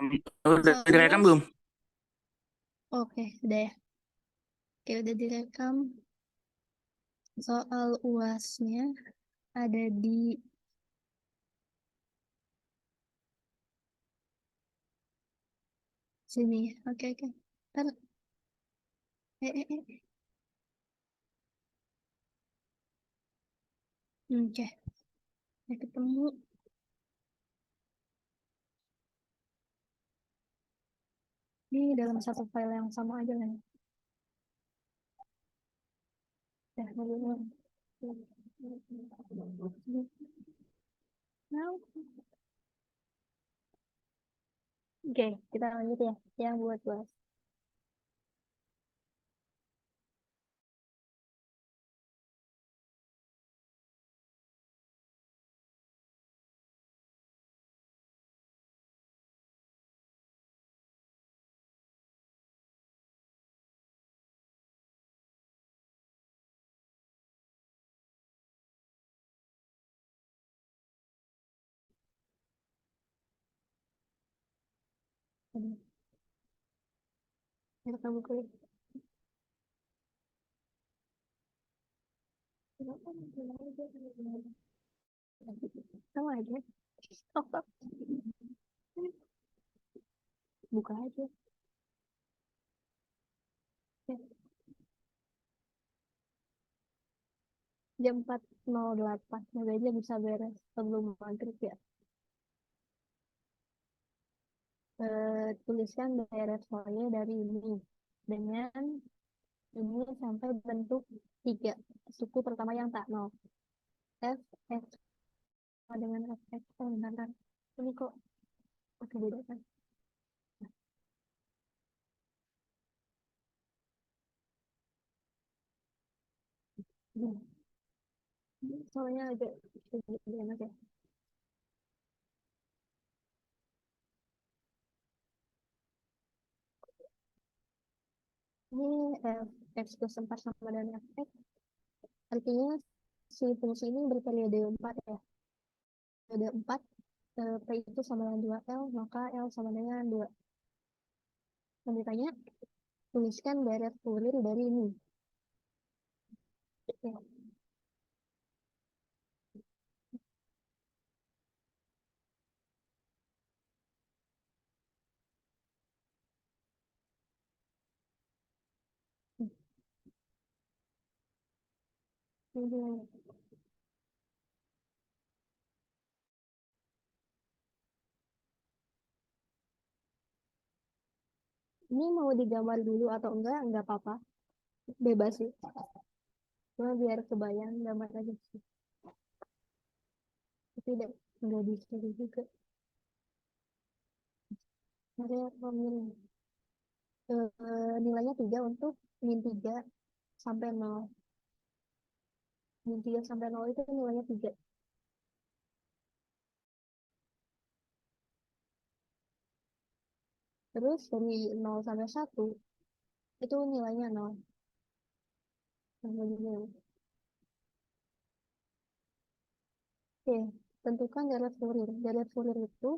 Udah Soal direkam UAS, belum? oke, udah ya. Oke, udah direkam. Soal UASnya ada di sini. Oke, oke. Ntar, eh. Oke, udah ketemu. Ini dalam satu file yang sama aja kan. Udah, dulu. Nah, oke, kita lanjut ya. Yang buat UAS. Biar kamu kulit. Sama aja. Oh, oh. Buka aja. Ya, jam 4.08. Semoga aja bisa beres sebelum maghrib ya. Tuliskan daerah soalnya dari ini dengan ini sampai bentuk tiga suku pertama yang tak nol. F X sama dengan F X. Oh, bentar. Ini kok oke beda kan? Hmm. Soalnya agak enak ya. Ini F X plus 4 sama dengan F X. Artinya si fungsi ini berperiode 4 ya. Periode 4 P itu sama dengan 2L, maka L sama dengan 2. Dan ditanya, tuliskan deret kurir dari ini. Ya. Ini Ini mau digambar dulu atau enggak apa-apa. Bebas sih. Cuma biar kebayang gambar aja sih. Tapi enggak bisa juga. Makanya pemilih. Nilainya 3 untuk min 3 sampai 0. Min 3 sampai 0 itu nilainya 3. Terus dari 0 sampai 1 itu nilainya 0. Oke, tentukan deret kurir. Deret kurir itu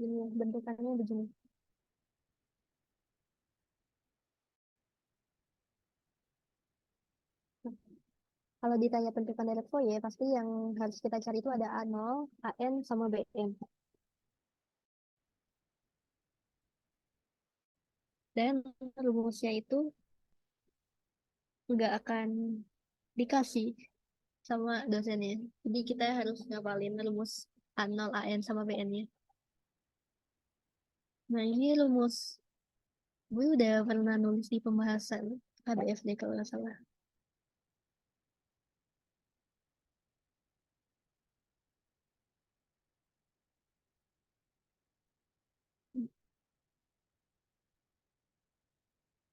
ini bentukannya begini. Kalau ditanya bentukan deret Fourier, pasti yang harus kita cari itu ada A0, AN, sama BN. Dan rumusnya itu nggak akan dikasih sama dosennya. Jadi kita harus ngapalin rumus A0, AN, sama BN-nya. Nah, ini rumus gue udah pernah nulis di pembahasan ABFD kalau nggak salah.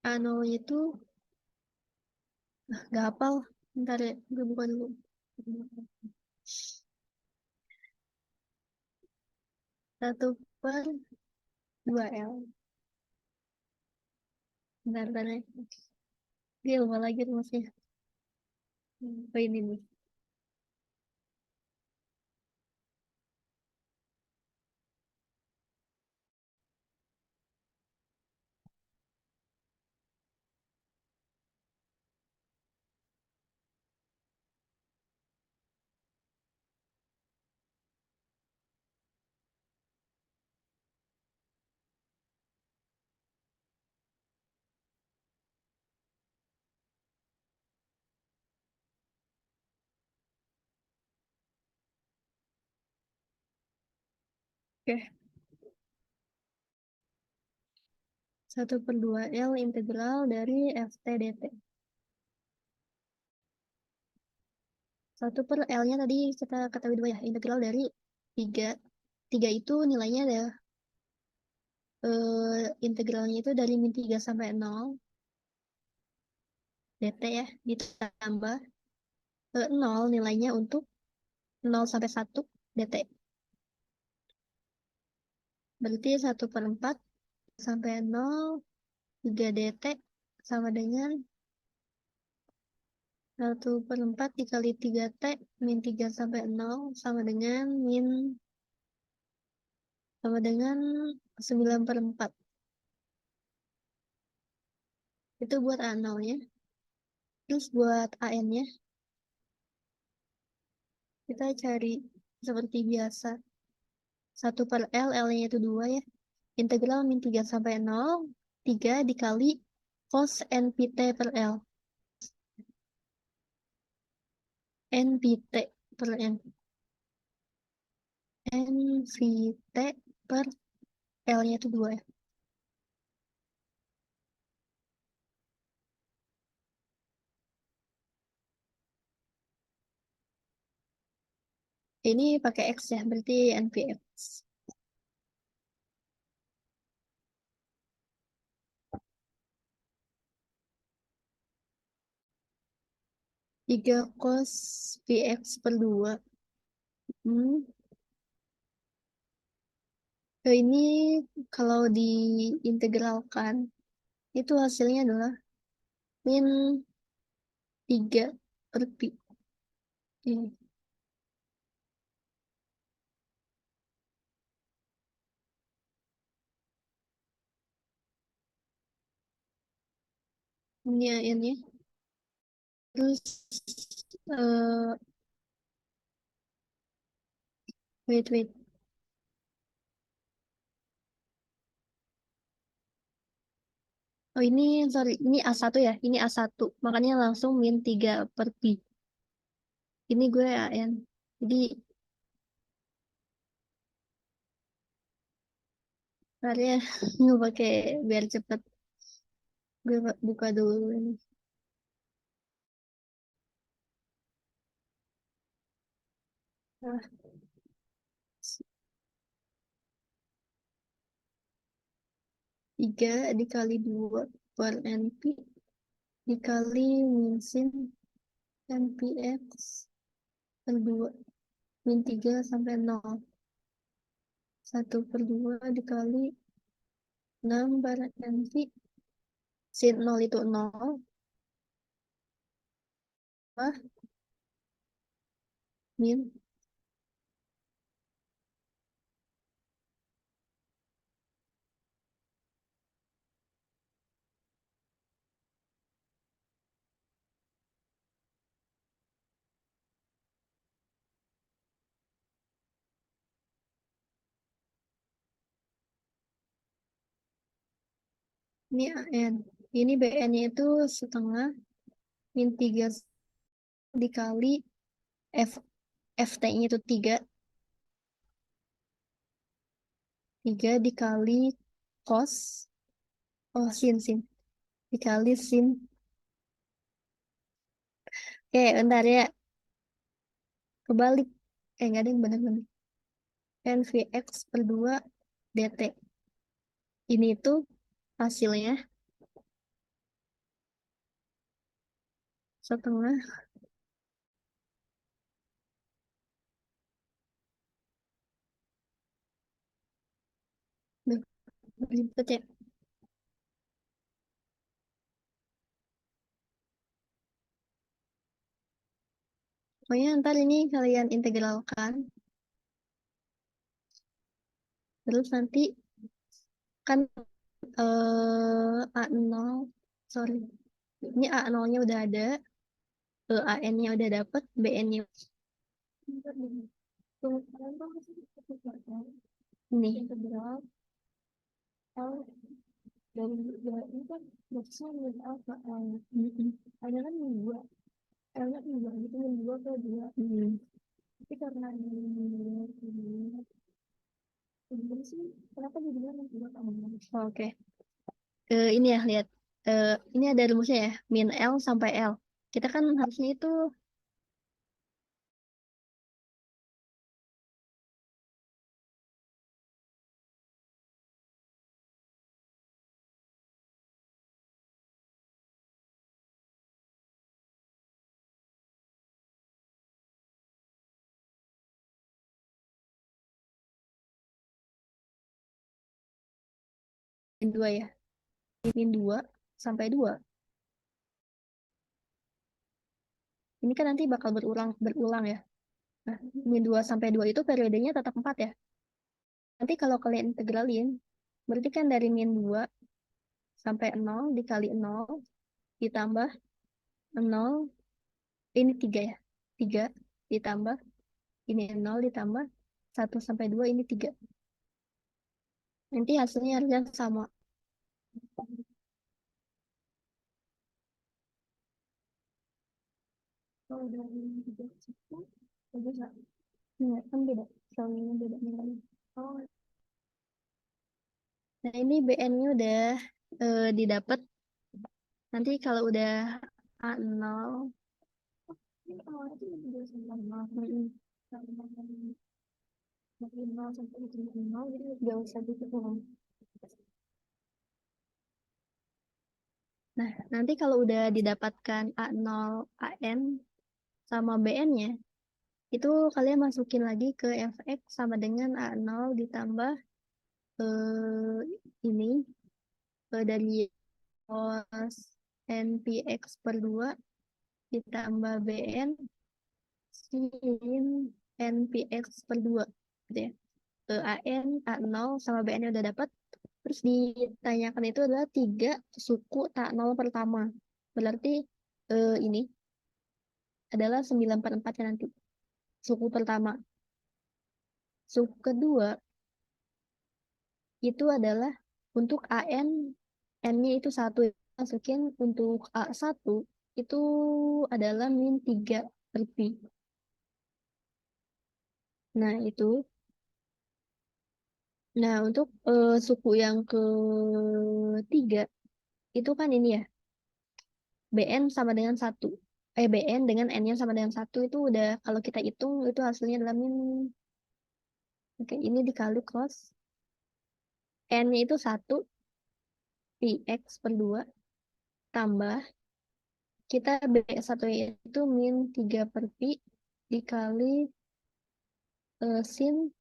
A0 itu nggak hafal. Ntar ya, gue buka dulu. 1/2L. Bentar ya. Dia lupa lagi rumusnya. Oh ini nih. Oke, 1/2 L integral dari FT dt. 1/L-nya tadi kita ketahui dua ya, integral dari 3. 3 itu nilainya ada integralnya itu dari min 3 sampai 0 dt ya, ditambah 0 nilainya untuk 0 sampai 1 dt. Berarti 1/4 sampai 0, 3 dt sama dengan 1/4 dikali 3t min 3 sampai 0 sama dengan 9/4. Itu buat A0-nya. Terus buat AN-nya, kita cari seperti biasa. 1/L, L-nya itu 2 ya. Integral min 3 sampai 0, 3 dikali cos NPT per L. NPT per N. NPT per L-nya itu 2 ya. Ini pakai X ya, berarti NPX. 3 cos VX per 2. Hmm. Ini kalau diintegralkan, itu hasilnya adalah min 3 per pi. Ini, ini. Terus, eh wait. Oh ini, sorry, ini A1 ya, ini A1. Makanya langsung min 3 per pi. Ini gue AN. Jadi, caranya nggak pakai biar cepet. Gue buka dulu ini. Nah, 3 dikali 2 per NP dikali min sin NPX per 2. Min 3 sampai 0. 1/2 dikali 6 per NP. Sin 0 itu 0. Wah, min. Ini AN. Ini BN-nya itu setengah min 3 dikali F, FT-nya itu 3. 3 dikali cos. Oh, sin. Dikali sin. Oke, bentar ya. Kebalik. Nggak ada yang benar-benar. NVX per 2 DT. Ini itu hasilnya setengah. Duh, ribet ya. Pokoknya ntar ini kalian integralkan. Terus nanti kan A0, sorry. Ini A0-nya udah ada, AN-nya udah dapet, BN-nya. Ini integral L dari 2 ini kan besar min alfa L. Ada kan min 2. L-nya min 2, itu min 2 ke 2. Tapi karena ini Oke. Ini ya, lihat. Ini ada rumusnya ya, min L sampai L. Kita kan harusnya itu min 2 ya. Min 2 sampai 2. Ini kan nanti bakal berulang ya. Nah, min 2 sampai 2 itu periodenya tetap 4 ya. Nanti kalau kalian integralin, berarti kan dari min 2 sampai 0 dikali 0 ditambah 0, ini 3 ya. 3 ditambah, ini 0 ditambah 1 sampai 2, ini 3. Nanti hasilnya harusnya sama. Kalau dari 3 ke 1, bisa. Enggak, kan beda. Soalnya beda nilainya. Oh. Nah, ini BN-nya udah didapat. Nanti kalau udah A0, nggak usah dihitung. Nah, nanti kalau udah didapatkan A0, AN, sama BN-nya, itu kalian masukin lagi ke fx sama dengan A0 ditambah ini dari cos npx per 2 ditambah bn sin npx per 2 gitu ya. AN, A0 sama BN-nya udah dapat. Terus ditanyakan itu adalah 3 suku tak nol pertama. Berarti ini adalah 9 per 4 ya nanti. Suku pertama. Suku kedua itu adalah untuk AN, N-nya itu 1. Masukin untuk A1 itu adalah min 3 per pi. Nah, itu. Nah, untuk suku yang ketiga, itu kan ini ya, BN sama dengan 1. BN dengan N-nya sama dengan 1 itu udah, kalau kita hitung, itu hasilnya adalah min. Oke, ini dikali cos. N-nya itu 1, Px per 2, tambah, kita B1 itu min 3 per pi, dikali sin,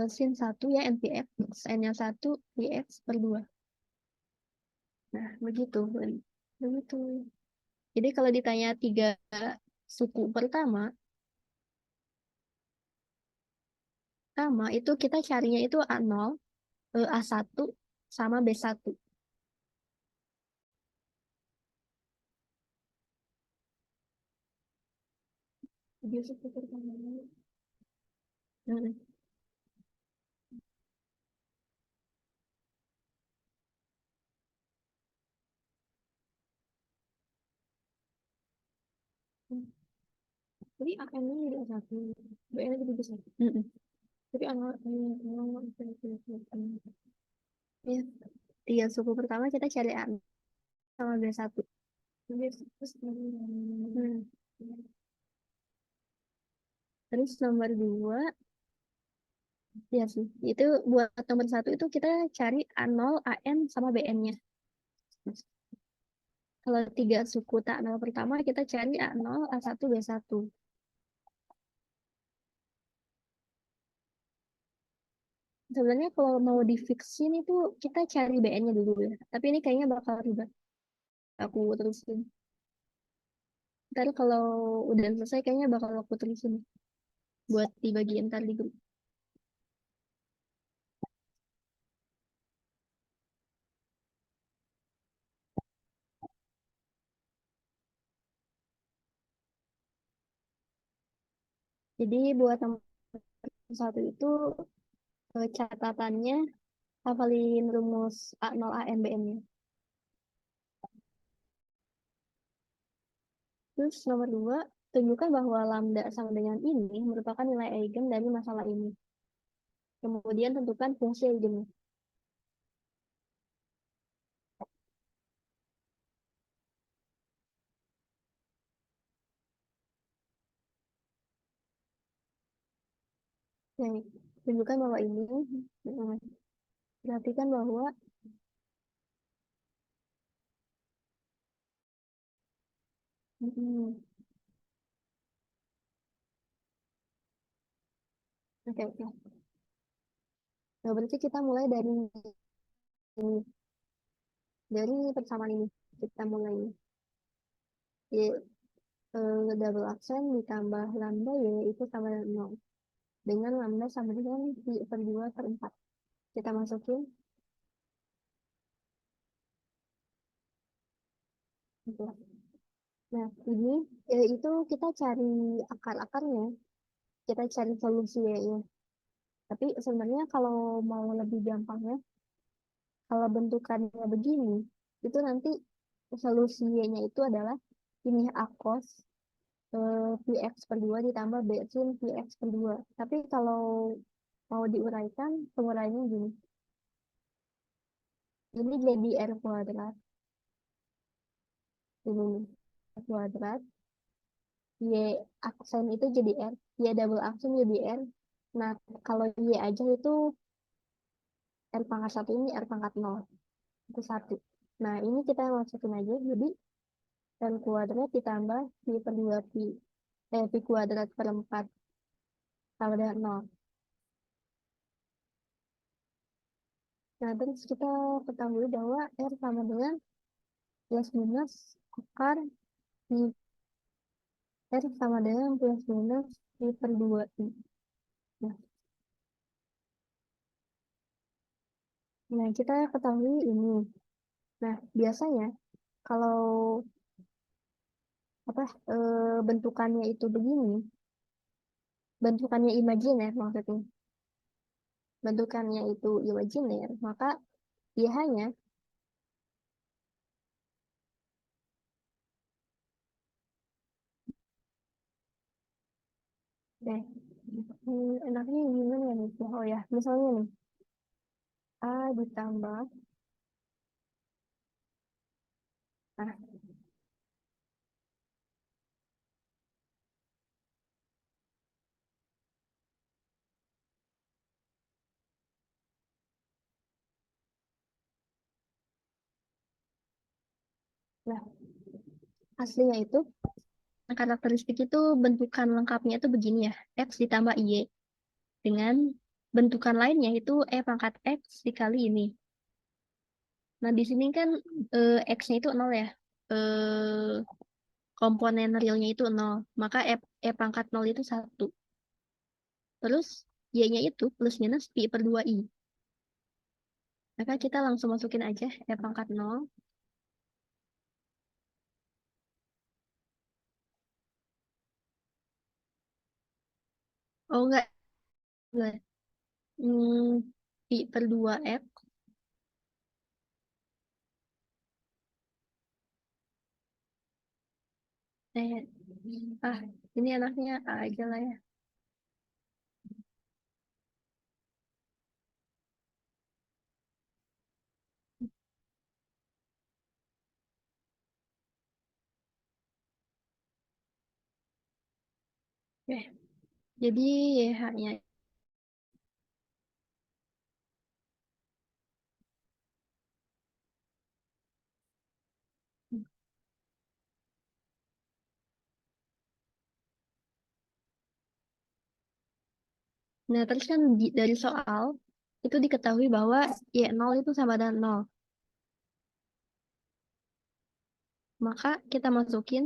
sin 1 ya, NPx, N-nya 1, Px per 2. Nah, begitu. Begitu. Jadi kalau ditanya 3 suku pertama, itu kita carinya itu A0, A1, sama B1. Dia suku pertama. Hmm. Jadi AN-nya jadi A1, B-nya jadi B1. Jadi A0, ya, 3 suku pertama kita cari A0 sama B1. Hmm. Terus nomor 2, ya sih, itu buat nomor 1 itu kita cari A0, AN, sama BN-nya. Kalau 3 suku tak nol pertama kita cari A0, A1, B1. Sebenarnya kalau mau di fixin itu kita cari BN-nya dulu ya. Tapi ini kayaknya bakal ribet. Aku terusin. Ntar kalau udah selesai kayaknya bakal aku terusin. Buat di bagian ntar di grup. Jadi buat nomor 1 itu catatannya hafalin rumus A0 ANBN-nya. Terus nomor 2, tunjukkan bahwa lambda sama dengan ini merupakan nilai eigen dari masalah ini. Kemudian tentukan fungsi eigennya. Yang tunjukkan bahwa ini perhatikan bahwa hmm, oke oke. Nah, berarti kita mulai dari ini, dari persamaan ini. Kita mulai y, double aksen ditambah lambda y itu sama dengan 0. Dengan lambda sama dengan pi per 2 per 4. Kita masukin. Gitu. Nah, ini itu kita cari akar-akarnya. Kita cari solusi y-nya. Tapi sebenarnya kalau mau lebih gampangnya, kalau bentukannya begini, itu nanti solusinya itu adalah ini A cos Px per 2 ditambah B sin Px per 2. Tapi kalau mau diuraikan, penguraiannya gini. Ini jadi R kuadrat. Ini nih, R kuadrat. Y aksen itu jadi R. Y double aksen jadi R. Nah, kalau Y aja itu R pangkat 1 ini R pangkat 0. Itu 1. Nah, ini kita masukin aja. Jadi R kuadrat ditambah Pi per 2 Pi. Pi kuadrat per 4 sama dengan 0. Nah, terus kita ketahui bahwa R sama dengan plus minus akar Pi. R sama dengan plus minus Pi per 2 I. Nah, kita ketahui ini. Nah, biasanya kalau apa bentukannya itu begini, bentukannya imajiner maksudnya. Bentukannya itu imajiner, maka dia hanya deh enaknya gimana nih? Oh ya, misalnya nih A ditambah nah, nah aslinya itu karakteristik itu bentukan lengkapnya itu begini ya, X ditambah Y dengan bentukan lainnya itu pangkat X dikali ini. Nah, di sini kan X-nya itu 0 ya. Komponen realnya itu 0. Maka pangkat 0 itu 1. Terus Y-nya itu plus minus Pi per 2I. Maka kita langsung masukin aja pangkat 0. Oh enggak. Enggak. Pi per 2X. Eh, ah, ini anaknya A aja lah ya. Oke. Jadi YH-nya. Nah, terus kan dari soal itu diketahui bahwa Y0 itu sama dengan 0. Maka kita masukin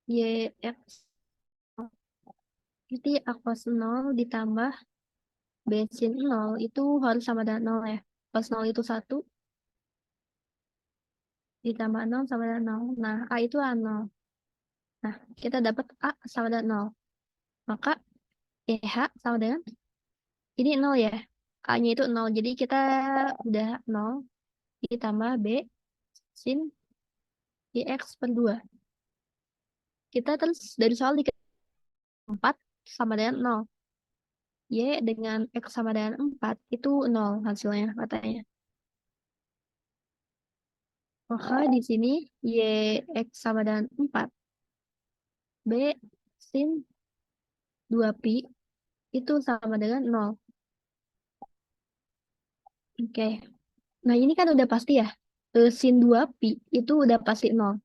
YX. Jadi A cos 0 ditambah B sin 0 itu harus sama dengan 0 ya. Cos 0 itu 1 ditambah 0 sama dengan 0. Nah, A itu A0. Nah, kita dapat A sama dengan 0. Maka EH sama dengan ini 0 ya. A-nya itu 0. Jadi kita udah 0 ditambah B sin IX per 2. Kita terus dari soal 4 sama dengan 0. Y dengan X sama dengan 4 itu 0 hasilnya katanya. Maka di sini Y X sama dengan 4. B sin 2pi itu sama dengan 0. Oke. Nah, ini kan udah pasti ya. Sin 2pi itu udah pasti 0.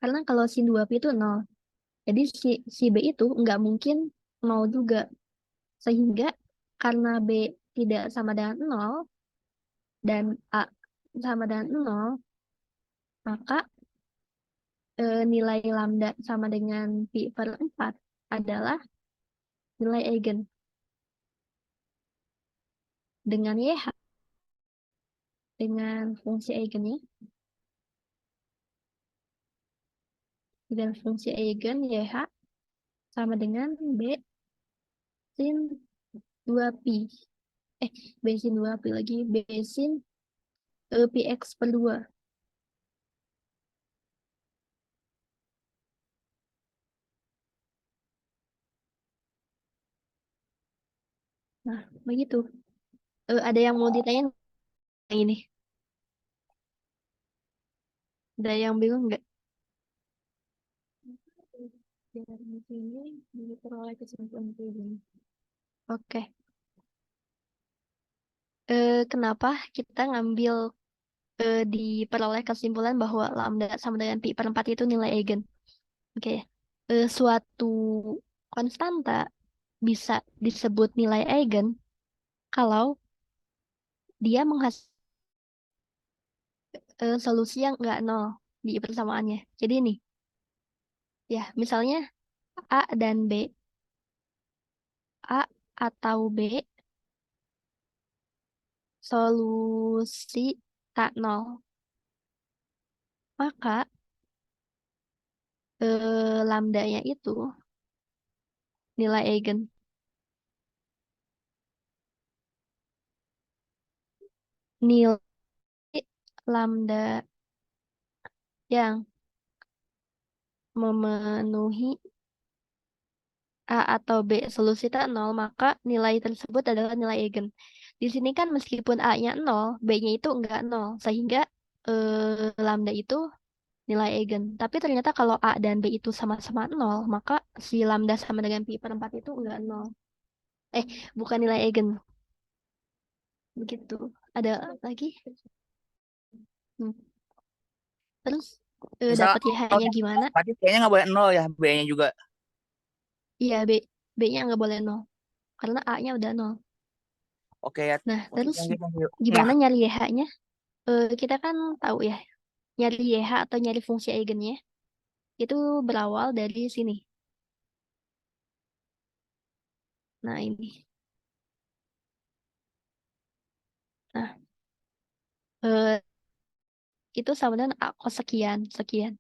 Karena kalau sin 2pi itu 0. Jadi si B itu nggak mungkin 0 juga. Sehingga karena B tidak sama dengan 0 dan A sama dengan 0, maka nilai lambda sama dengan pi per 4 adalah nilai eigen. Dengan YH, dengan fungsi eigennya, dan fungsi eigen YH sama dengan B sin 2pi. B sin 2pi lagi. B sin pi X per 2. Nah, begitu. Ada yang mau ditanya ini? Ada yang bingung nggak? Dari sini diperoleh kesimpulan kayak gini. Oke. Kenapa kita ngambil diperoleh kesimpulan bahwa lambda sama dengan pi per 4 itu nilai eigen? Oke. Suatu konstanta bisa disebut nilai eigen kalau dia menghasilkan solusi yang nggak nol di persamaannya. Jadi nih, ya misalnya A dan B, A atau B solusi tak nol, maka lambdanya itu nilai eigen. Nilai lambda yang memenuhi A atau B solusi tak nol, maka nilai tersebut adalah nilai eigen. Di sini kan meskipun A-nya nol, B-nya itu enggak nol, sehingga lambda itu nilai eigen. Tapi ternyata kalau A dan B itu sama-sama nol, maka si lambda sama dengan pi per 4 itu enggak nol. Bukan nilai eigen. Begitu. Ada lagi? Hmm. Terus Misal dapat YH-nya gimana? berarti kayaknya nggak boleh nol ya, B-nya juga. Iya, B-nya nggak boleh nol. Karena A-nya udah nol. Oke ya. Nah, Oke, terus thank you, thank you. Nah, gimana nyari YH-nya? Kita kan tahu ya, nyari YH atau nyari fungsi eigennya, itu berawal dari sini. Nah, ini. Nah, eh, itu sama dengan A cos sekian, sekian.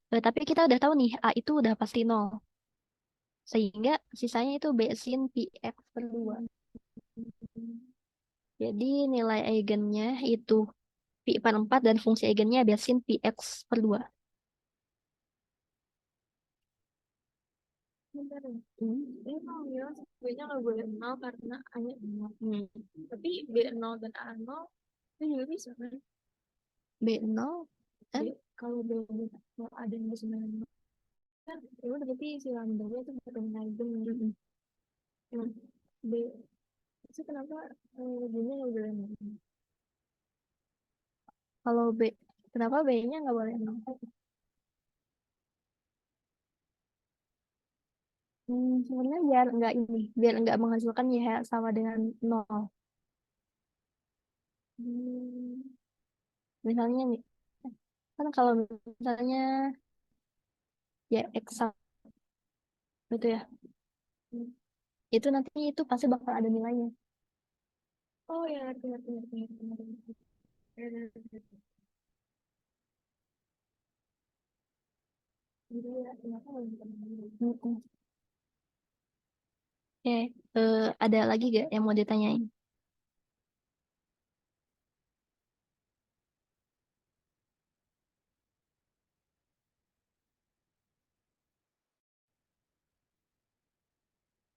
Tapi kita udah tahu nih, A itu udah pasti nol. Sehingga sisanya itu B sin pi X per 2. Jadi nilai eigennya itu pi per 4 dan fungsi eigennya B sin pi X per 2. Bentar ya. Ini mau bilang B-nya nggak boleh nol karena A-nya nol. Tapi B nol dan A nol itu juga bisa kan? B nol, kalau B nol ada yang bisa nol kan, ya udah berarti si lambda itu bukan eigen. Nah, B itu kenapa B-nya nggak boleh nol? Kalau B, kenapa B-nya nggak boleh nol? Sebenarnya biar nggak menghasilkan YH sama dengan nol. Hmm, Misalnya nih, kan kalau misalnya ya X gitu ya, itu nanti itu pasti bakal ada nilainya. Oh ya, ngerti, ngerti, ngerti, ngerti, ngerti, ngerti. Ya, ya, ya, ya. Jadi ya, kenapa nggak bisa begini? Oke, ada lagi gak yang mau ditanyain?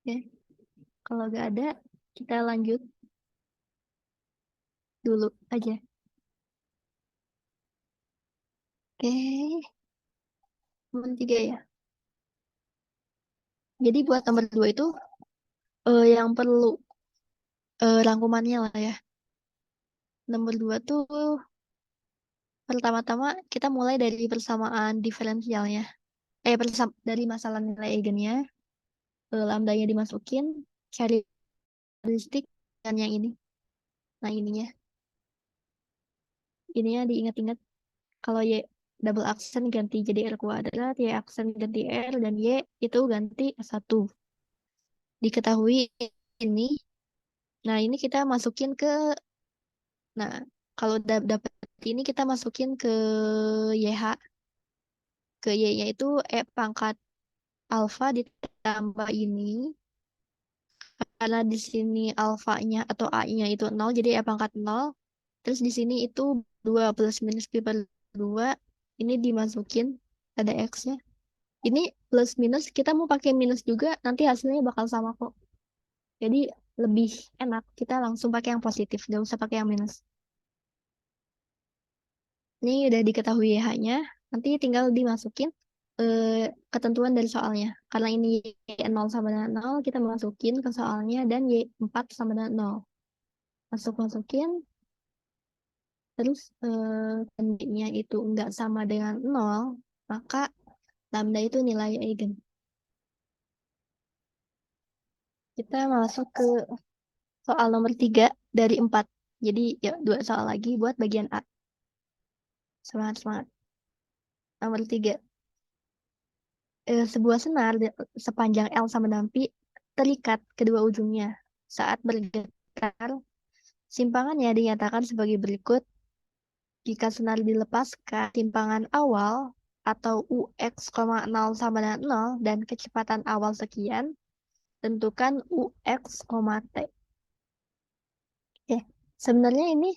Oke. Kalau nggak ada, kita lanjut dulu aja. Oke, nomor 3 ya. Jadi buat nomor 2 itu yang perlu rangkumannya lah ya. Nomor 2 tuh pertama-tama kita mulai dari persamaan diferensialnya. Dari masalah nilai eigennya, lambdanya dimasukin, cari karakteristik dan yang ini. Nah, ininya diingat-ingat. Kalau Y double aksen ganti jadi R kuadrat, Y aksen ganti R, dan Y itu ganti S1. Diketahui ini, nah ini kita masukin ke, nah kalau dapat ini kita masukin ke YH, ke Y-nya itu E pangkat alfa ditambah ini, karena di sini alfanya atau A-nya itu 0, jadi E pangkat 0. Terus di sini itu 2 plus minus pi per 2, ini dimasukin, ada X-nya. Ini plus minus, kita mau pakai minus juga, nanti hasilnya bakal sama kok. Jadi lebih enak, kita langsung pakai yang positif, gak usah pakai yang minus. Ini udah diketahui H-nya, nanti tinggal dimasukin eh, ketentuan dari soalnya. Karena ini Y0 sama dengan 0, kita masukin ke soalnya, dan Y4 sama dengan 0. Masukin, terus nya itu enggak sama dengan 0, maka lambda itu nilai eigen. Kita masuk ke soal nomor 3 dari 4. Jadi ya 2 soal lagi buat bagian A. Semangat, semangat. Nomor 3. Sebuah senar sepanjang L sama dengan pi terikat kedua ujungnya. Saat bergetar, simpangannya dinyatakan sebagai berikut. Jika senar dilepaskan, simpangan awal atau UX, 0 sama dengan 0 dan kecepatan awal sekian, tentukan UX, T. Oke, sebenarnya ini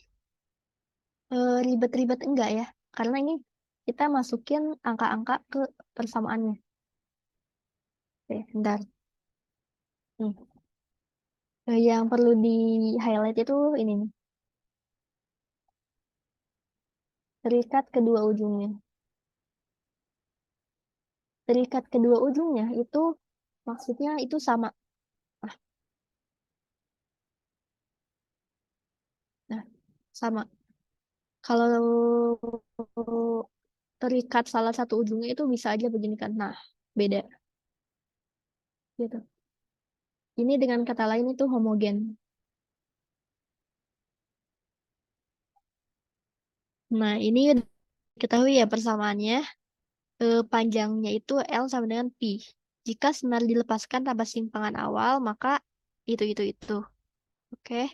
ribet-ribet enggak ya? Karena ini kita masukin angka-angka ke persamaannya. Oke, bentar. Hmm. Yang perlu di-highlight itu ini nih. Terikat kedua ujungnya. Terikat kedua ujungnya itu maksudnya itu sama. Ah, nah, sama. Kalau terikat salah satu ujungnya itu bisa aja begini kan. Nah, beda gitu. Ini dengan kata lain itu homogen. Nah, ini ketahui ya persamaannya. Panjangnya itu L sama dengan pi. Jika senar dilepaskan tanpa simpangan awal, maka itu. Oke.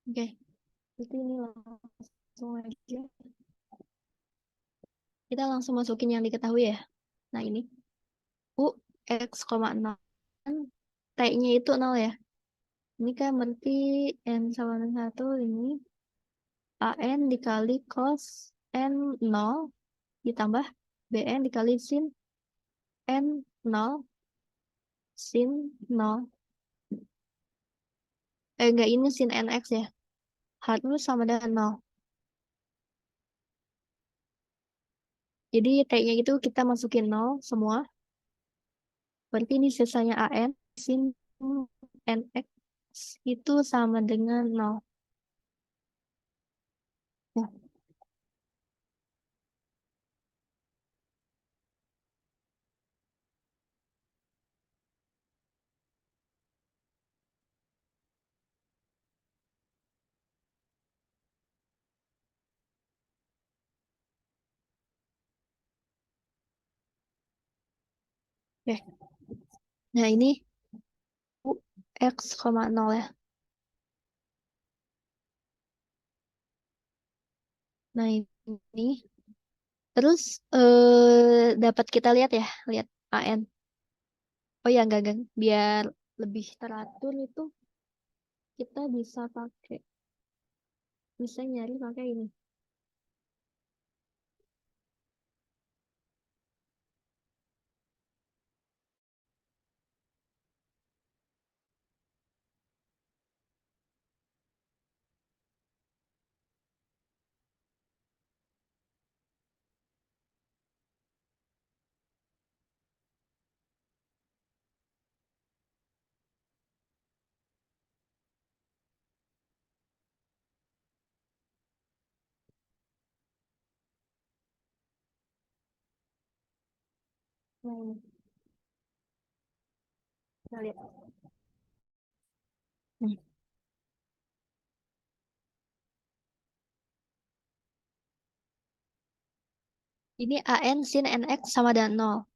Oke. Itu ini langsung aja. Kita langsung masukin yang diketahui ya. Nah, ini U X, 0. T-nya itu 0 ya. Ini kan berarti N sama dengan 1 ini AN dikali cos N 0 ditambah BN dikali sin N 0 sin 0. Enggak, ini sin NX ya. Harus sama dengan 0. Jadi T-nya itu kita masukin 0 semua. Berarti ini sisanya AN sin NX itu sama dengan 0. Ya, oke. Nah, ini U X, 0 ya. Nah, ini. Terus dapat kita lihat ya, lihat AN. Oh ya, enggak. Biar lebih teratur itu. kita bisa nyari pakai ini. Nah, ini. Kita lihat. Nih. Ini AN sin NX sama dengan 0.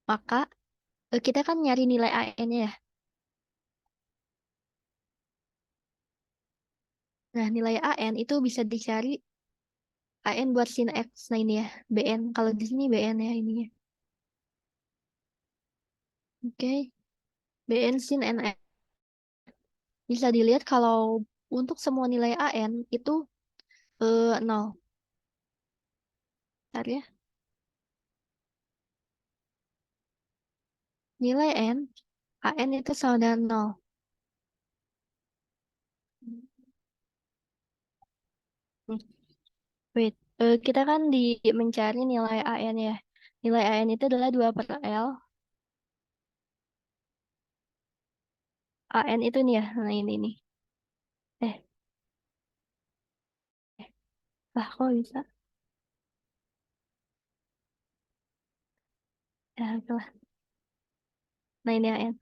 Maka kita kan nyari nilai AN-nya ya. Nah, nilai AN itu bisa dicari AN buat sin X. Nah, ini ya, BN. Kalau di sini BN ya ininya. Oke, BN sin NX. Bisa dilihat kalau untuk semua nilai AN itu 0. Bentar ya. Nilai N, AN itu sama dengan 0. Hmm, Wait, kita kan mencari nilai AN ya. Nilai AN itu adalah 2 per L. AN itu nih ya, nah ini nih. Eh, lah kok bisa? Ya, oke lah. Nah ini AN.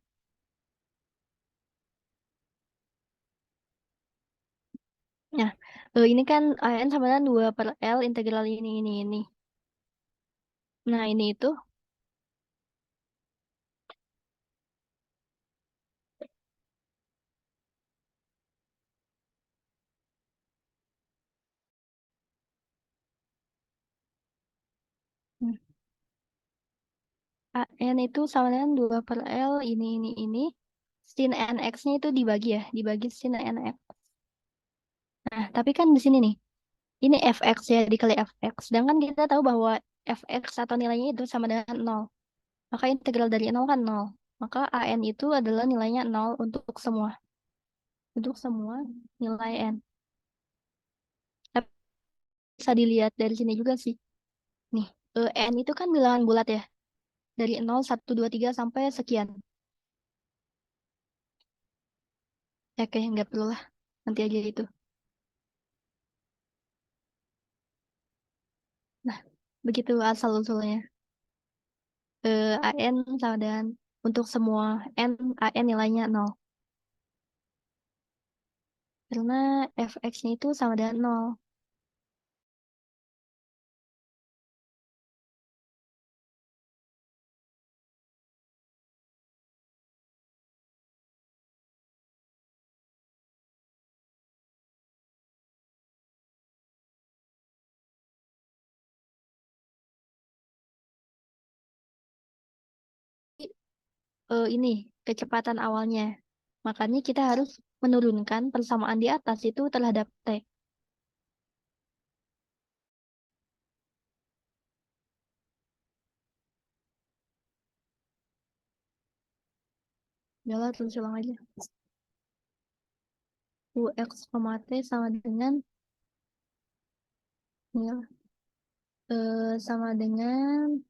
Nah, ini kan AN sama dengan 2 per L integral ini. Nah ini itu, hmm, AN itu sama dengan 2 per L ini. Sin NX-nya itu dibagi ya, dibagi sin NX. Nah, tapi kan di sini nih, ini fx ya dikali fx. Sedangkan kita tahu bahwa fx atau nilainya itu sama dengan 0. Maka integral dari 0 kan 0. Maka an itu adalah nilainya 0 untuk semua. Untuk semua nilai n. Tapi bisa dilihat dari sini juga sih. Nih, n itu kan bilangan bulat ya. Dari 0, 1, 2, 3 sampai sekian. Ya, oke, nggak perlu lah. Nanti aja itu. Nah, begitu asal-usulnya. an sama dengan untuk semua an nilainya 0. Karena fx-nya itu sama dengan 0. Ini kecepatan awalnya. Makanya kita harus menurunkan persamaan di atas itu terhadap T. Jalan terus ulang aja. UX, T sama dengan ya, sama dengan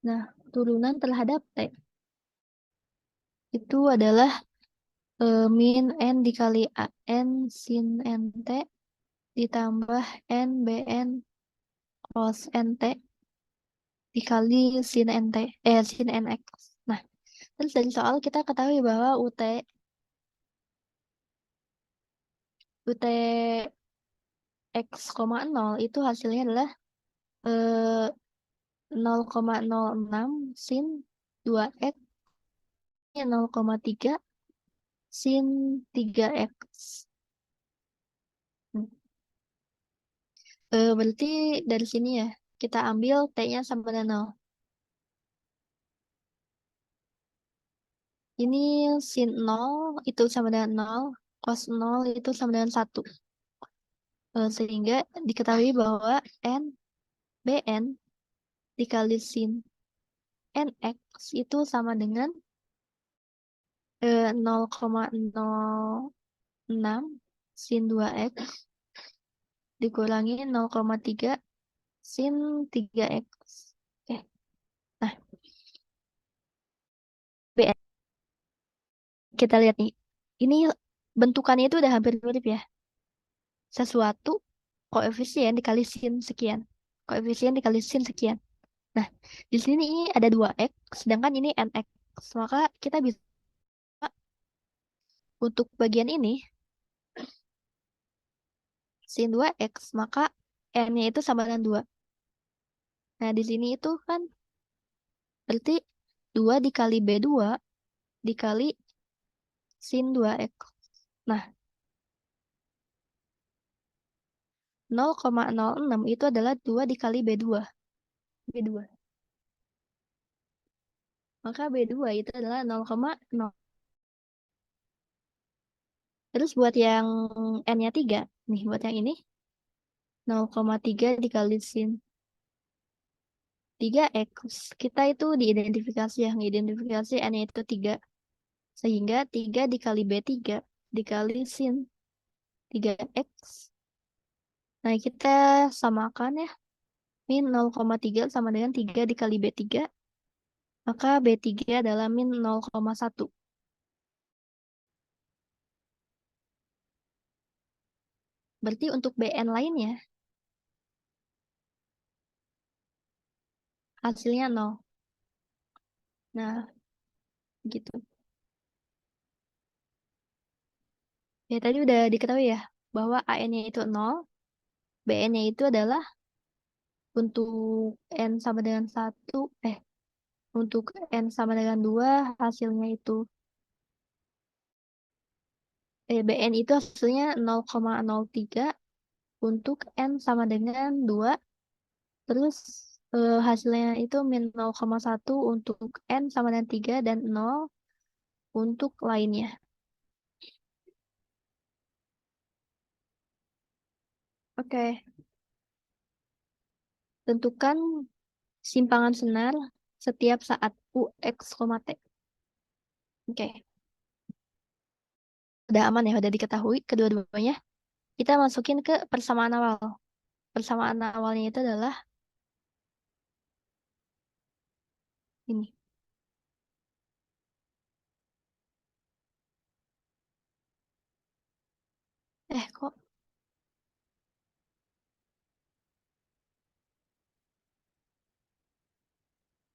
nah turunan terhadap T itu adalah min N dikali AN sin NT ditambah N BN cos NT dikali sin NT sin NX. Nah, terus dari soal kita ketahui bahwa UT X, 0 itu hasilnya adalah eh, 0,06 sin 2X 0,3 sin 3X. Hmm. Berarti dari sini ya Kita ambil T-nya sama dengan 0. Ini sin 0 itu sama dengan 0, cos 0 itu sama dengan 1. Sehingga diketahui bahwa Bn dikali sin Nx itu sama dengan 0,06 sin 2x dikurangi 0,3 sin 3x. Oke. Nah, Bn kita lihat nih. Ini bentukannya itu udah hampir mirip ya. Sesuatu koefisien dikali sin sekian. Koefisien dikali sin sekian. Nah, di sini ini ada 2x, sedangkan ini nx. Maka kita bisa untuk bagian ini sin 2x, maka n-nya itu sama dengan 2. Nah, di sini itu kan berarti 2 dikali B2 dikali sin 2x. Nah, 0,06 itu adalah 2 dikali B2. B2. Maka B2 itu adalah 0,0. Terus buat yang N-nya 3, nih buat yang ini 0,3 dikali sin 3x. Kita itu diidentifikasi ya, ngidentifikasi N-nya itu 3. Sehingga 3 dikali B3 dikali sin 3x. Nah, kita samakan ya. Min 0,3 sama dengan 3 dikali B3. Maka B3 adalah min 0,1. Berarti untuk Bn lainnya, hasilnya 0. Nah, gitu. Ya, tadi udah diketahui ya, bahwa An-nya itu 0, Bn-nya itu adalah untuk N sama dengan 1, untuk N sama dengan 2, hasilnya itu, Bn itu hasilnya 0,03, untuk N sama dengan 2, terus hasilnya itu min 0,1 untuk N sama dengan 3 dan 0 untuk lainnya. Oke, tentukan simpangan senar setiap saat UX, T. Oke, udah aman ya, udah diketahui kedua-duanya. Kita masukin ke persamaan awal. Persamaan awalnya itu adalah ini. Kok?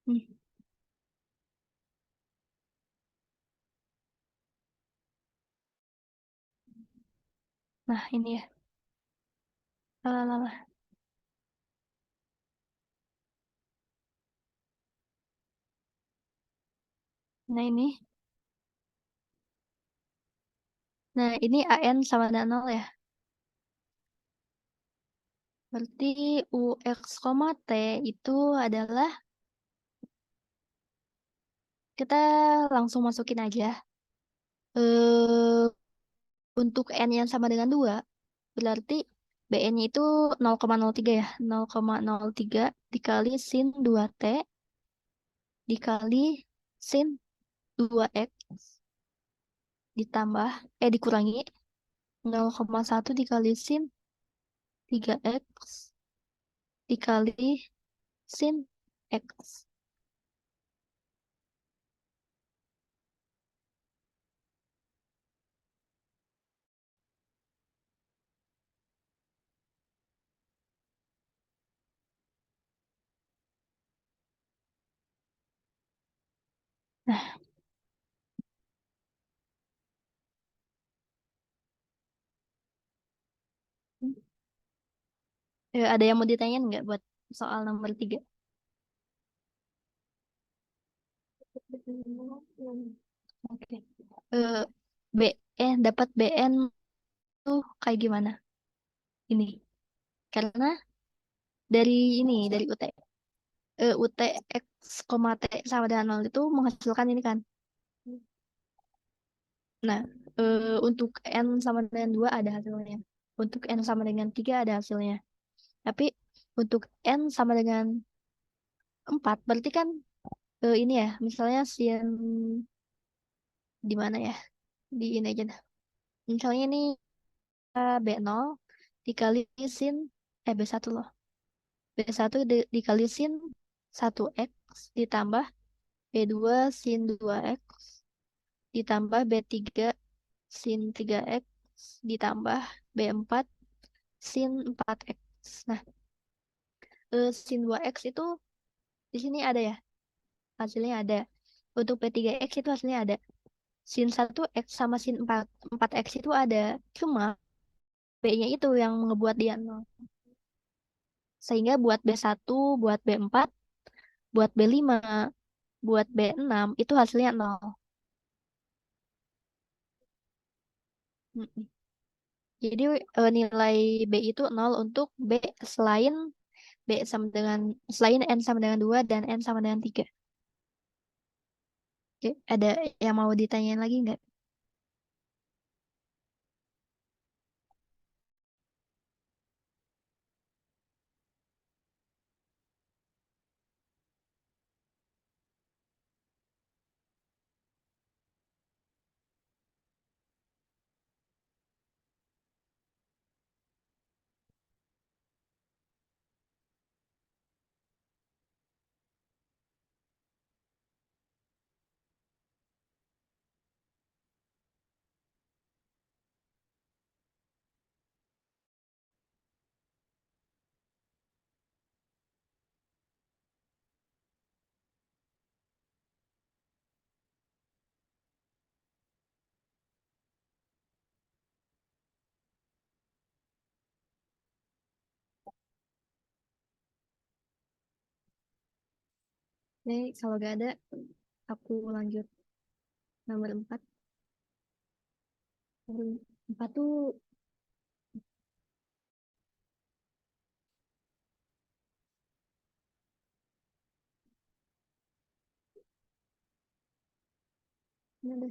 Hmm. Nah, ini ya. Lalah. Nah, ini. Nah, ini AN sama dengan 0 ya. Berarti UX, T itu adalah, kita langsung masukin aja. Eh, untuk N yang sama dengan 2, berarti BN-nya itu 0,03 ya. 0,03 dikali sin 2T dikali sin 2X ditambah, dikurangi 0,1 dikali sin 3X dikali sin X. Nah, ada yang mau ditanyain nggak buat soal nomor 3? Oke. Eh, dapat BN tuh kayak gimana? Ini. Karena dari ini, dari UT. UT X, T sama dengan 0 itu menghasilkan ini kan. Nah, untuk N sama dengan 2 ada hasilnya. Untuk N sama dengan 3 ada hasilnya. Tapi untuk N sama dengan 4 berarti kan ini ya, misalnya sin di mana ya? Di ini aja dah. Misalnya ini B0 dikali sin B1 loh. B1 dikali sin 1x ditambah B2 sin 2x ditambah B3 sin 3x ditambah B4 sin 4x. Nah, sin 2x itu di sini ada ya, hasilnya ada. Untuk P3x itu hasilnya ada. Sin 1x sama sin 4x itu ada. Cuma B-nya itu yang ngebuat dia nol. Sehingga buat B1, buat B4, buat B5, buat B6 itu hasilnya nol. Mm-mm. Jadi nilai B itu nol untuk B selain B sama dengan selain N sama dengan 2 dan N sama dengan 3. Oke, ada yang mau ditanyain lagi nggak? Nih, kalau nggak ada, aku lanjut nomor 4. Nomor 4 tuh ini ada.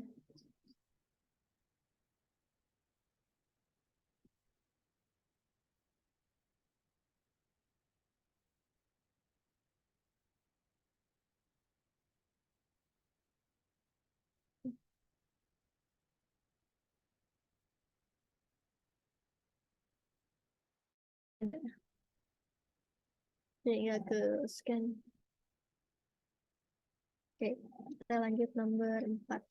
Ada. Jadi nggak ke scan. Oke, kita lanjut nomor 4.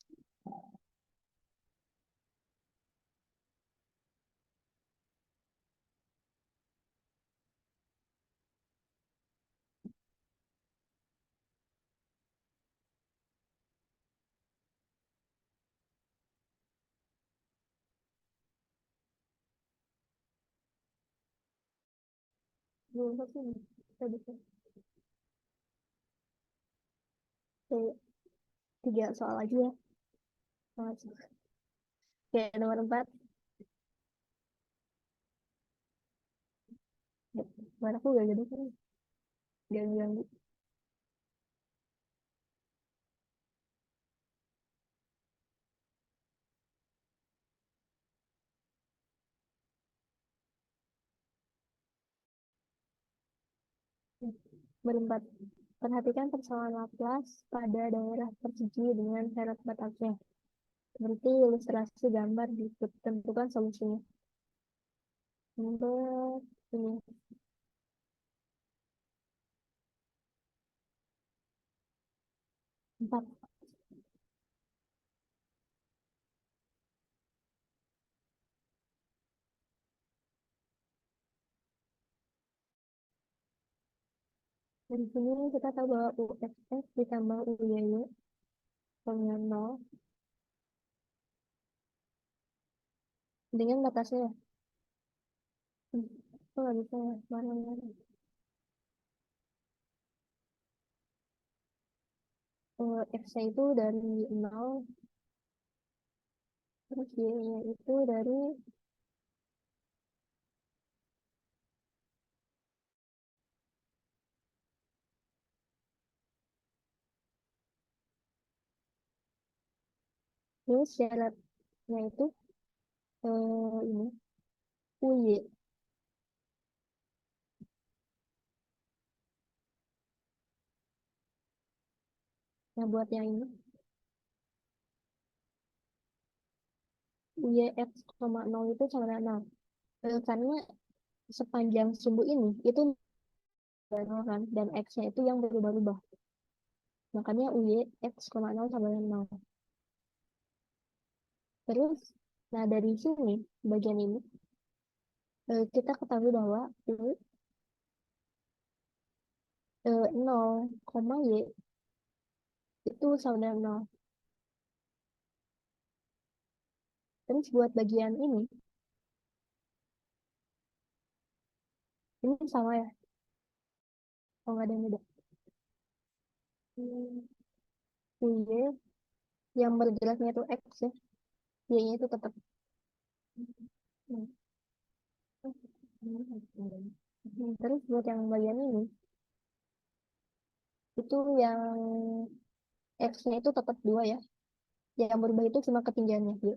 Belum satu nih. Kita bisa. Oke, 3 soal aja ya. Langsung. Oke, nomor 4. Nomor aku gak gede kan. Gak ganggu. Nomor 4. Perhatikan persoalan Laplace pada daerah persegi dengan syarat batasnya. Berarti ilustrasi gambar ditentukan solusinya. Nomor ini 4. Dari sini kita tahu bahwa UXX ditambah UYY sama 0 dengan batasnya. Itu nggak bisa mana-mana. X-nya itu dari 0, terus Y-nya itu dari Terus syaratnya itu ini UY. Nah, buat yang ini UY X, 0 itu sama dengan 0. Karena sepanjang sumbu ini itu nol kan, dan X-nya itu yang berubah-ubah. Makanya UY X, 0 sama dengan 0. Terus, nah dari sini, bagian ini, kita ketahui bahwa U 0, Y itu sama dengan 0. Terus buat bagian ini sama ya, oh nggak ada yang beda. Hmm, Y yang bergeraknya itu X ya, Y-nya itu tetap. Hmm. Terus buat yang bagian ini, itu yang X-nya itu tetap 2 ya. Yang berubah itu cuma ketinggiannya. Y.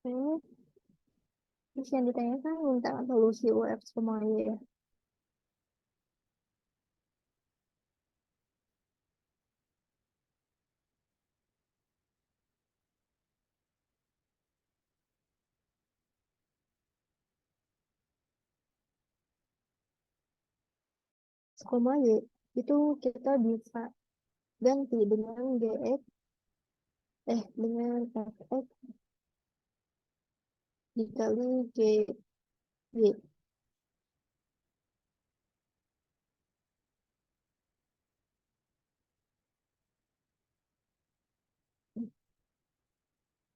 Oke. Terus yang ditanyakan minta solusi UX sama Y ya. Koma Y itu kita bisa ganti dengan dengan fx dikali GY.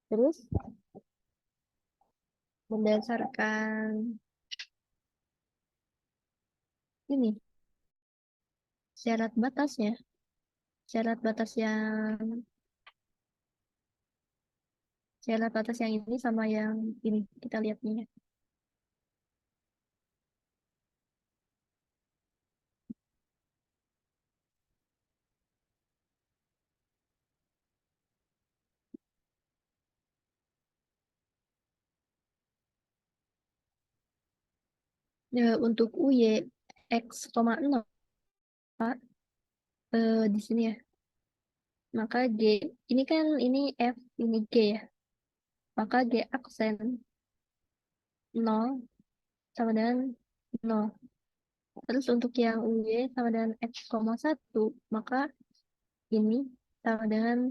Terus berdasarkan ini syarat batasnya, syarat batas yang syarat batas yang ini sama yang ini kita lihat nih ya. Untuk UY X, 0 di sini ya. Maka G ini kan ini F ini G ya. Maka G aksen 0 sama dengan 0. Terus untuk yang UY sama dengan X,1 maka ini sama dengan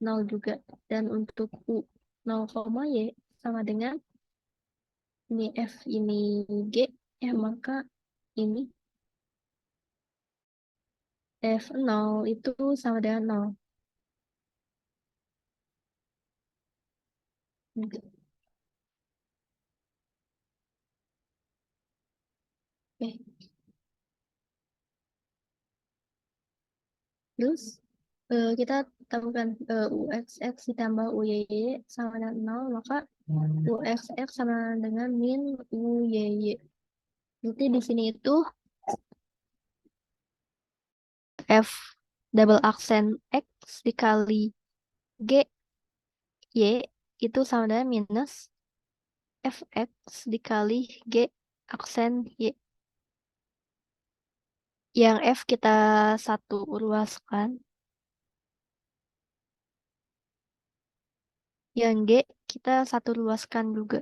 0 juga. Dan untuk U 0, Y sama dengan ini F ini G ya, maka ini F0 itu sama dengan 0. Oke. Terus kita temukan UXX ditambah UYY sama dengan 0, maka UXX sama dengan min UYY. Berarti di sini itu F double aksen X dikali G Y itu sama dengan minus FX dikali G aksen Y. Yang F kita satu ruaskan, yang G kita satu ruaskan juga.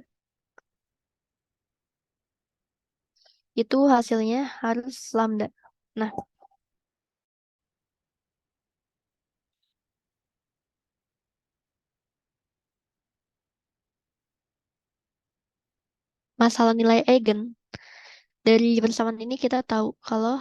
Itu hasilnya harus lambda. Nah, masalah nilai eigen. Dari persamaan ini kita tahu kalau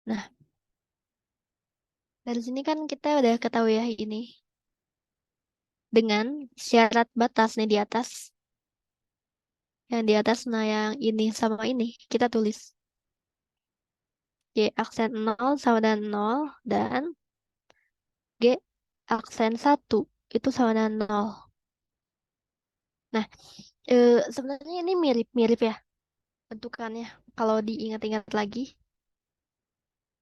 nah Dari sini kan kita udah ketahui ya ini. Dengan syarat batas nih di atas. Yang di atas, nah yang ini sama ini. Kita tulis. Y aksen 0 sama dengan 0. Dan G aksen 1 itu sama dengan 0. Nah, sebenarnya ini mirip-mirip ya bentukannya. Kalau diingat-ingat lagi,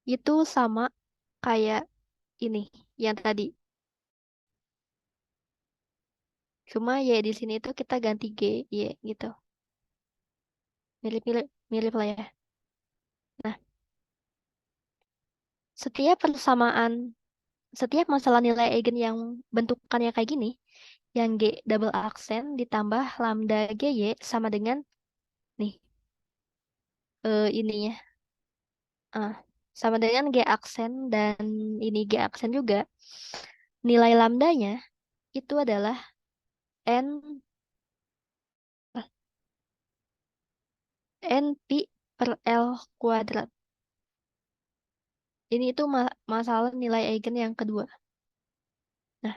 itu sama kayak ini yang tadi. Cuma Y di sini itu kita ganti G, Y gitu. Mirip-mirip mirip lah ya. Nah, setiap persamaan, setiap masalah nilai eigen yang bentukannya kayak gini, yang G double aksen ditambah lambda GY sama dengan nih ininya. Ah, sama dengan G aksen dan ini G aksen juga. Nilai lambdanya itu adalah N N pi per L kuadrat. Ini itu masalah nilai eigen yang kedua. Nah,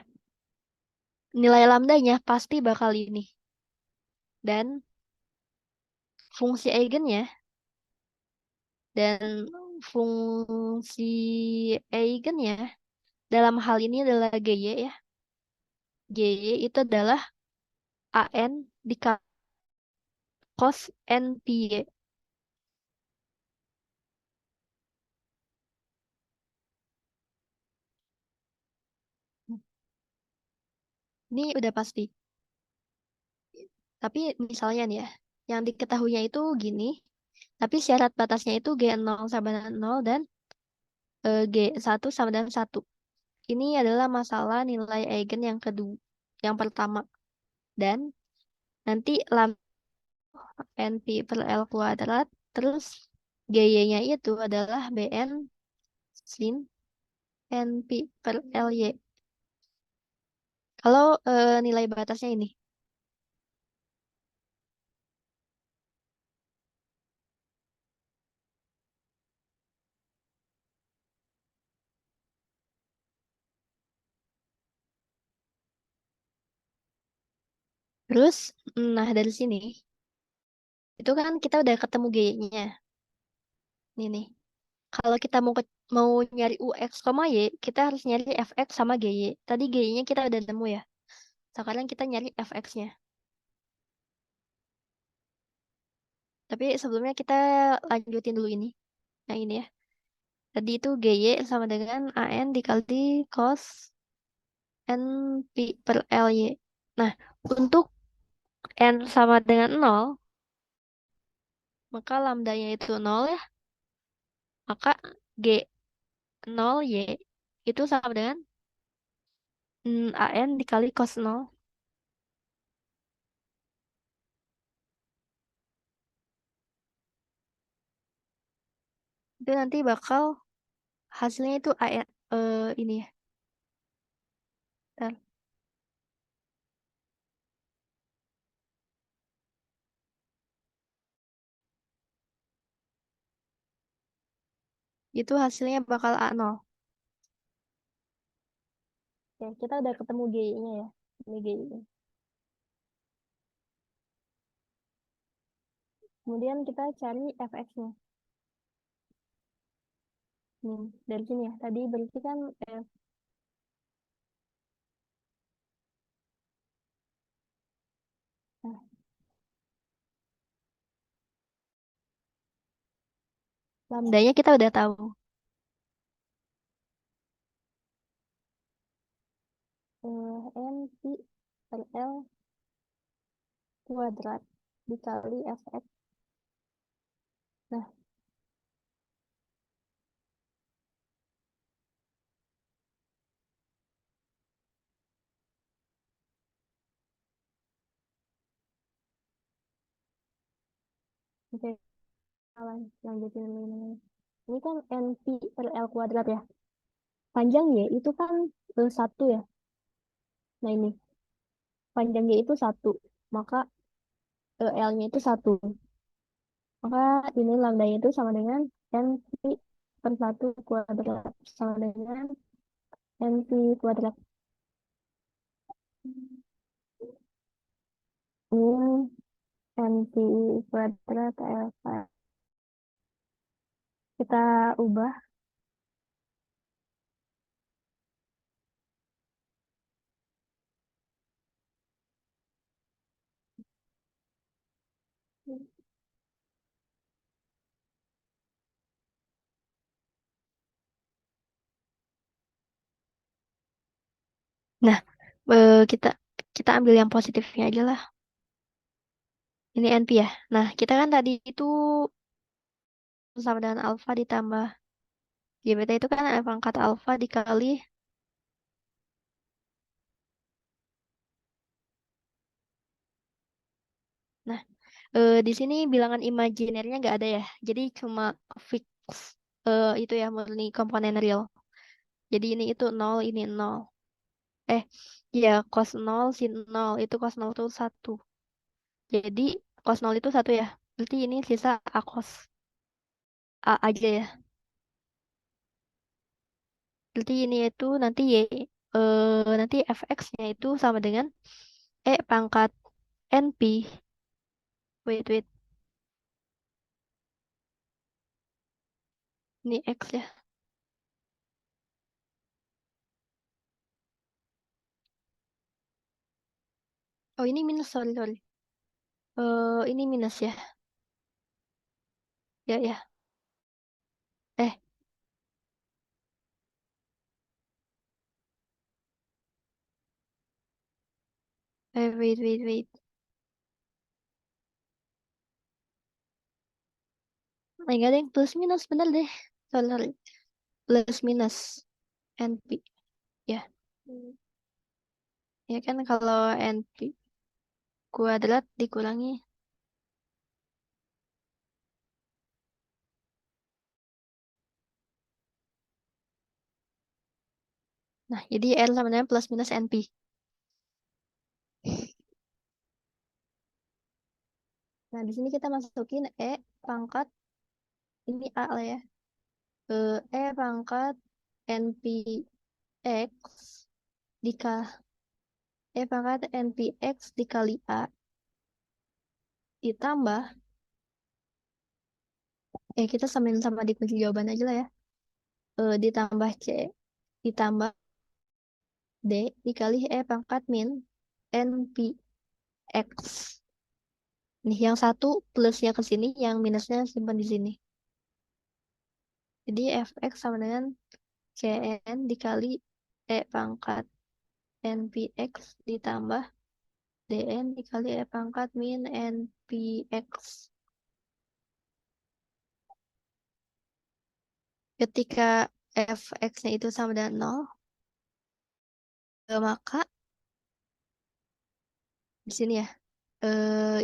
nilai lambdanya pasti bakal ini. Dan fungsi eigennya dan fungsi eigennya dalam hal ini adalah GY ya. GY itu adalah AN dikali cos NPY. Ini udah pasti. Tapi misalnya nih ya, yang diketahuinya itu gini, tapi syarat batasnya itu G0 sama dengan 0 dan G1 sama dengan 1. Ini adalah masalah nilai eigen yang kedua, yang pertama. Dan nanti lambda NP per L kuadrat, terus GY-nya itu adalah BN sin NP per LY. Kalau nilai batasnya ini. Terus, nah dari sini, itu kan kita udah ketemu GY-nya. Nih nih. Kalau kita mau nyari UX, Y, kita harus nyari FX sama GY. Tadi GY-nya kita udah nemu ya. Sekarang kita nyari FX-nya. Tapi sebelumnya kita lanjutin dulu ini. Yang ini ya. Tadi itu GY sama dengan AN dikali cos NP per LY. Nah, untuk N sama dengan 0, maka lambdanya itu 0 ya. Maka G0Y itu sama dengan AN dikali cos 0. Itu nanti bakal hasilnya itu AN, ini ya. Bentar. Itu hasilnya bakal A0. Oke, kita udah ketemu G-nya ya. Ini G-nya. Kemudian kita cari fx-nya. Nih, dari sini ya. Tadi berarti kan nah, lambdanya kita udah tahu. N pi per L kuadrat dikali fx. Nah, oke, lanjutin dulu ini. Ini kan N pi per L kuadrat ya. Panjang Y itu kan 1 ya. Nah ini, panjang Y itu 1. Maka L-nya itu 1. Maka ini lambda itu sama dengan N pi per 1 kuadrat. Sama dengan NP kuadrat min NP kuadrat alfa. Kita ubah. Nah, kita kita ambil yang positifnya aja lah. Ini NP ya. Nah, kita kan tadi itu sama dengan alfa ditambah GBT itu kan F pangkat alfa dikali. Nah, di sini bilangan imajinernya nggak ada ya. Jadi cuma fix itu ya murni komponen real. Jadi ini itu nol, ini nol. Eh, ya cos nol, sin nol itu cos nol itu satu. Jadi cos nol itu satu ya. Berarti ini sisa A cos A aja ya. Berarti ini itu nanti nanti fx-nya itu sama dengan pangkat np. Wait. Ini x ya. Oh, ini minus, sorry. Ini minus ya. Ya. Eh, wait. Enggak ada yang plus minus, bener deh. Sorry. Plus minus np. Ya, ya kan kalau np kuadrat dikurangi. Nah, jadi R sama dengan plus minus np. Nah, di sini kita masukin pangkat, ini A lah ya. Pangkat npx dikali pangkat npx dikali A ditambah kita samain sama di kunci jawaban aja lah ya. Ditambah C ditambah D dikali pangkat min npx. Nih yang satu plusnya ke sini, yang minusnya simpan di sini. Jadi fx sama dengan cn dikali pangkat npx ditambah dn dikali pangkat min npx. Ketika fx-nya itu sama dengan 0, maka di sini ya.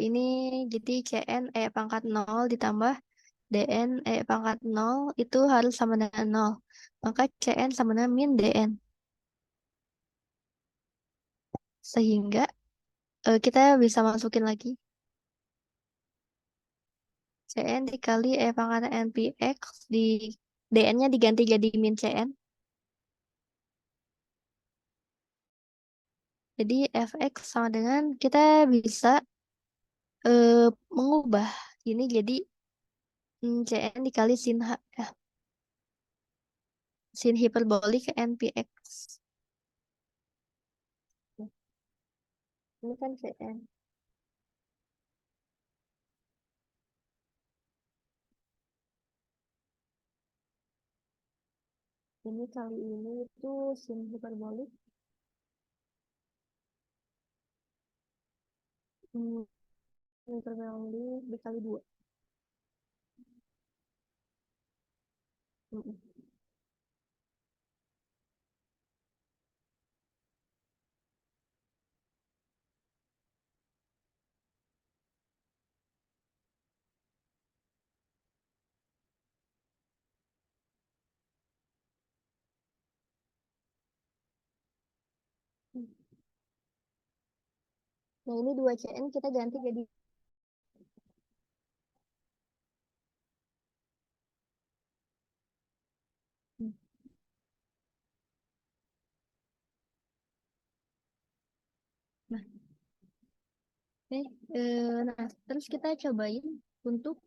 Ini jadi cn pangkat 0 ditambah dn pangkat 0 itu harus sama dengan 0. Maka cn sama dengan min dn. Sehingga kita bisa masukin lagi cn dikali pangkat npx di dn-nya diganti jadi min cn. Jadi fx sama dengan kita bisa mengubah ini jadi cn dikali sin hiperbolik npx. Ini kan cn. Ini kali ini itu sin hiperbolik. Hmm, Sin hiperbolik dikali 2. Nah, ini 2cn kita ganti jadi Oke, nah terus kita cobain untuk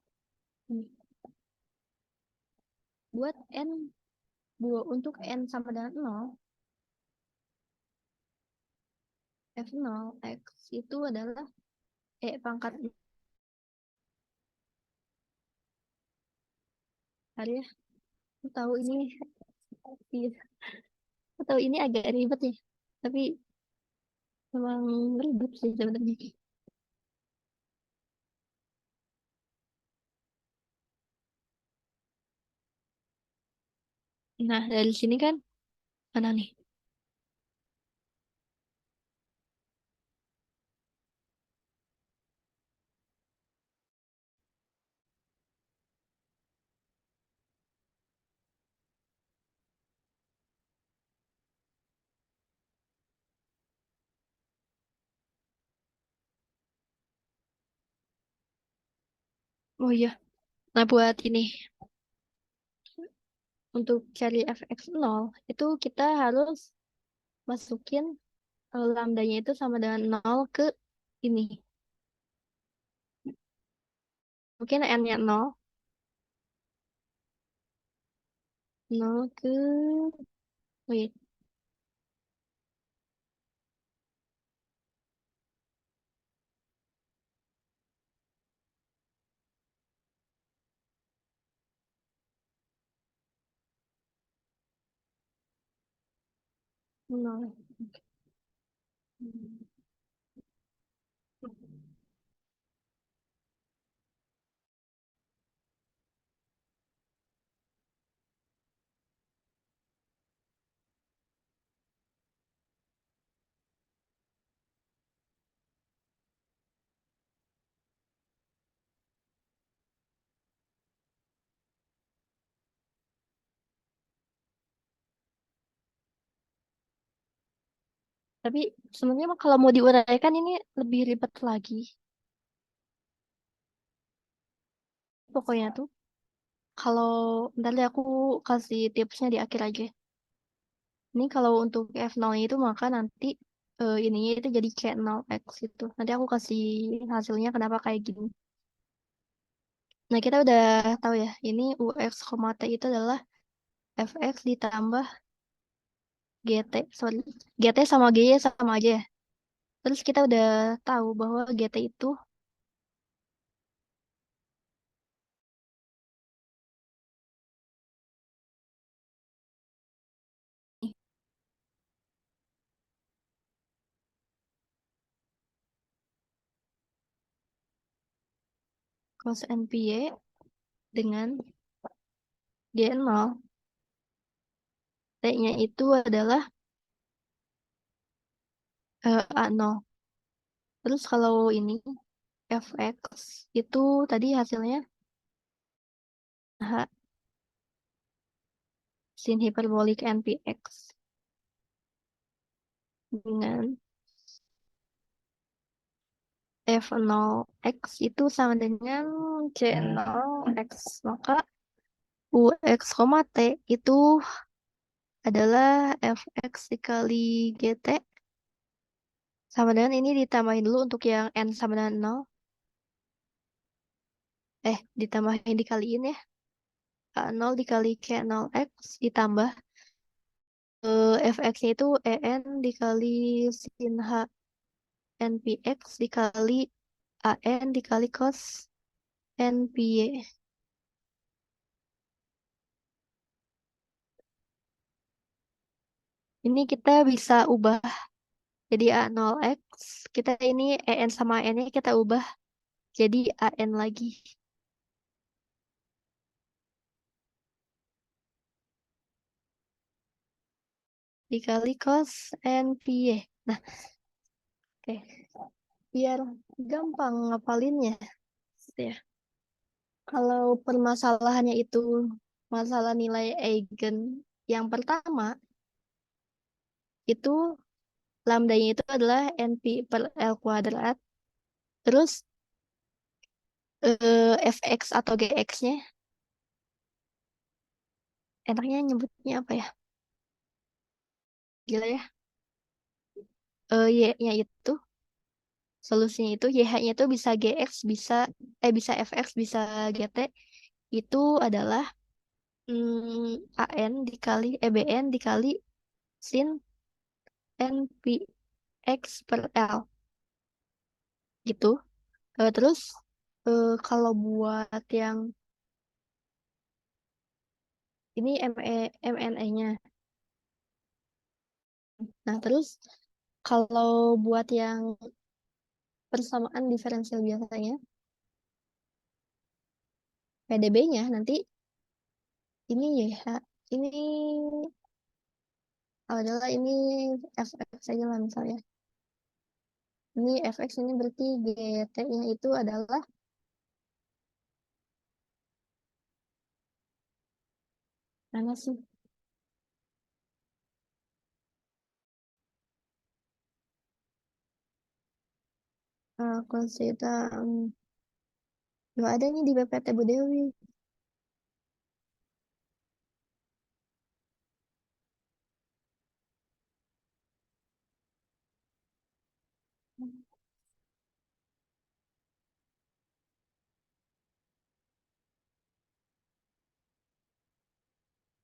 ini. Buat untuk n sama dengan 0, f0 x itu adalah pangkat ya. Aku tahu ini iya, aku tahu ini agak ribet ya. Tapi memang ribet sih sebenarnya. Nah, dari sini kan mana nih? Oh iya. Nah, buat ini untuk cari fx0 itu kita harus masukin lambdanya itu sama dengan 0 ke ini. Mungkin n-nya 0, 0 ke wait, 0. Tapi sebenarnya mah kalau mau diuraikan ini lebih ribet lagi. Pokoknya tuh kalau ntar deh aku kasih tipsnya di akhir aja. Ini kalau untuk F0 itu maka nanti ininya itu jadi C0X itu. Nanti aku kasih hasilnya kenapa kayak gini. Nah, kita udah tahu ya, ini UX, T itu adalah FX ditambah GT. Sorry, GT sama GY sama aja ya. Terus kita udah tahu bahwa GT itu cos NPY dengan G0. T-nya itu adalah A0. Terus kalau ini fx itu tadi hasilnya H sin hiperbolik npx dengan f0x itu sama dengan c0x. Maka ux, t itu adalah fx dikali gt sama dengan ini ditambahin dulu untuk yang n sama dengan 0. Ditambahin dikaliin ya. A0 dikali c0x ditambah fx-nya itu en dikali sin h npx dikali an dikali cos npy. Ini kita bisa ubah jadi a0x. Kita ini en sama n-nya kita ubah jadi an lagi. Dikali cos npy. Nah, oke. Biar gampang ngapalinnya. Ya. Kalau permasalahannya itu masalah nilai eigen yang pertama, itu lambdanya itu adalah np per L kuadrat. Terus fx atau gx-nya, enaknya nyebutnya apa ya? Gila ya. Y-nya itu Solusinya itu YH-nya itu bisa GX, bisa FX, bisa GT. Itu adalah AN dikali BN dikali sin NPX per L gitu. Terus kalau buat yang ini MNE-nya. Nah, terus kalau buat yang persamaan diferensial biasanya, PDB-nya nanti ini YH, ini adalah ini FX saja lah misalnya. Ini FX ini berarti GT-nya itu adalah mana sih? Cos theta, nggak ada nih di BPT Bu Dewi.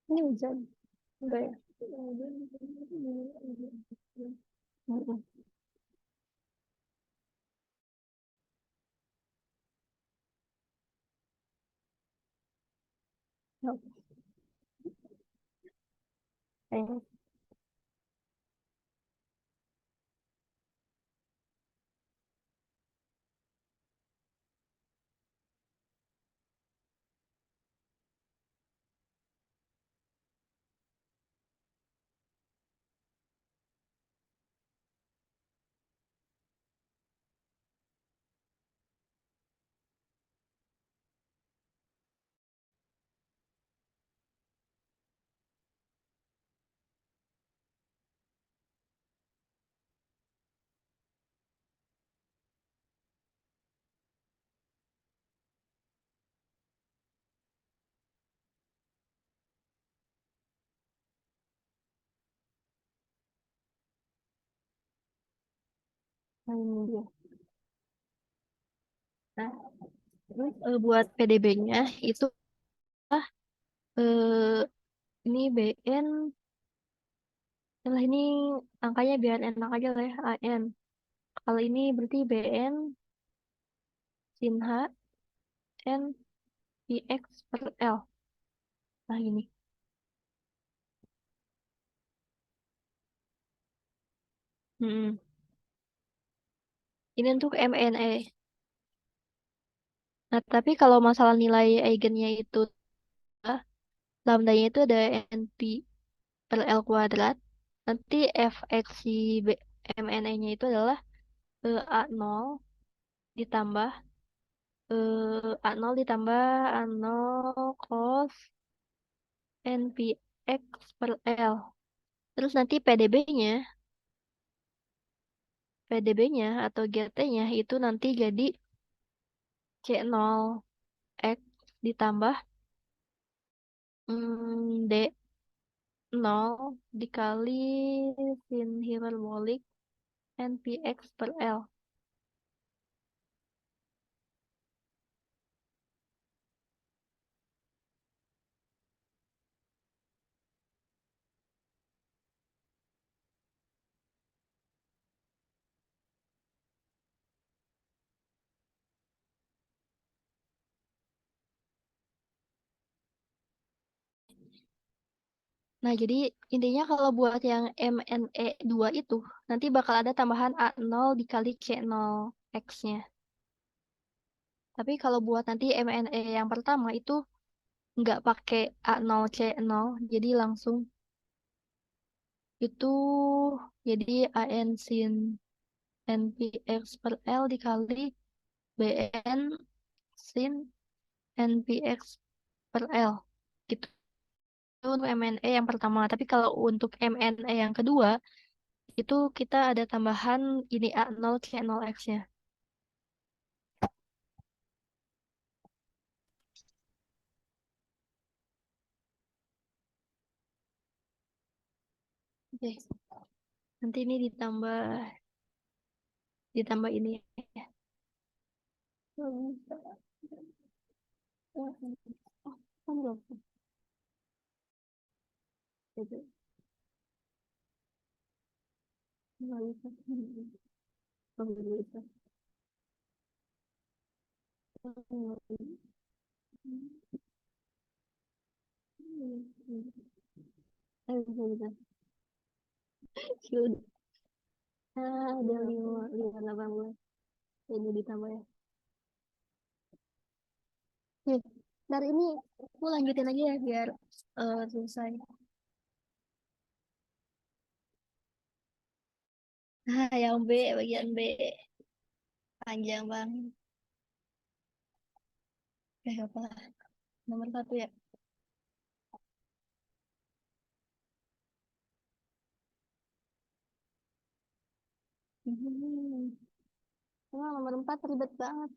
Ini hujan, enggak ya? Mm-mm. Yuk, kayaknya. Nah, ini dia. Nah, terus buat PDB-nya itu eh, ini BN, setelah ini angkanya biar enak aja lah ya, AN. Kalau ini berarti BN sin H N PX per L. Nah, ini. Mm-mm. Ini untuk MNE. Nah, tapi kalau masalah nilai eigennya itu, ah, lambdanya itu ada NP per L kuadrat. Nanti fx si MNE-nya itu adalah A0 ditambah A0 ditambah A0 cos NPX per L. Terus nanti PDB-nya atau GT-nya itu nanti jadi C0 X ditambah D0 dikali sin hiperbolik NPX per L. Nah, jadi intinya kalau buat yang MNE2 itu, nanti bakal ada tambahan A0 dikali C0 X-nya. Tapi kalau buat nanti MNE yang pertama itu nggak pakai A0 C0, jadi langsung itu jadi AN sin NPX per L dikali BN sin NPX per L. Gitu. Itu untuk MNE yang pertama. Tapi kalau untuk MNE yang kedua, itu kita ada tambahan ini A0 C0X-nya. Oke. Nanti ini ditambah ditambah ini ya. Oh, kan belum. Gitu. Nggak bisa. Oh, nggak bisa. Bisa, bisa. Sudah. Ada lima 18. Ini ditambah ya. Oke, dari ini aku lanjutin aja ya biar selesai. Yang B, bagian B. Panjang banget. Apa? Nomor 1 ya. Nomor 4 ribet banget.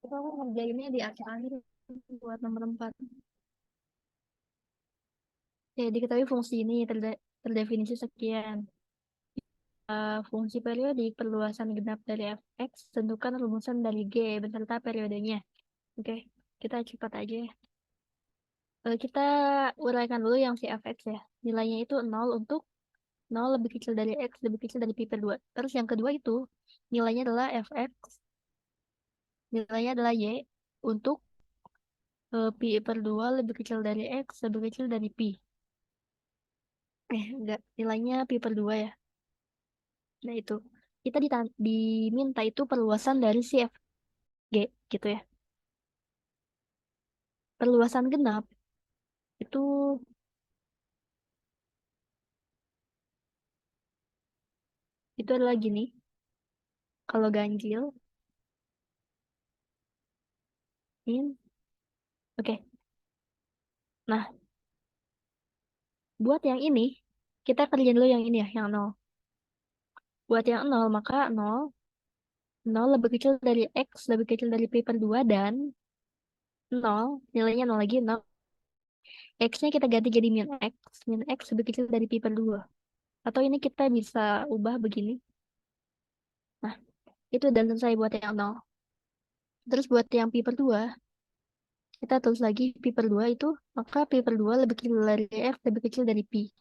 Itu aku ngerjainnya di akhir-akhir buat nomor 4. Ya, diketahui fungsi ini terdefinisi sekian. Fungsi periodik perluasan genap dari fx, tentukan rumusan dari G beserta periodenya. Oke, kita cepat aja ya. Kita uraikan dulu yang si fx ya. Nilainya itu 0 untuk 0 lebih kecil dari x lebih kecil dari pi per 2. Terus yang kedua itu nilainya adalah fx, nilainya adalah y untuk pi per 2 lebih kecil dari x lebih kecil dari pi. Enggak, nilainya pi per 2 ya. Nah itu, kita diminta itu perluasan dari si fg gitu ya. Perluasan genap itu adalah gini. Kalau ganjil, in, oke. Nah, buat yang ini, kita kerjain dulu yang ini ya, yang nol. Buat yang nol, maka nol lebih kecil dari x lebih kecil dari pi per 2 dan nol nilainya nol lagi, nol. X-nya kita ganti jadi min x lebih kecil dari pi per 2. Atau ini kita bisa ubah begini. Nah, itu dan selesai buat yang nol. Terus buat yang pi per 2, kita tulis lagi pi per 2 itu, maka pi per 2 lebih kecil dari f lebih kecil dari pi.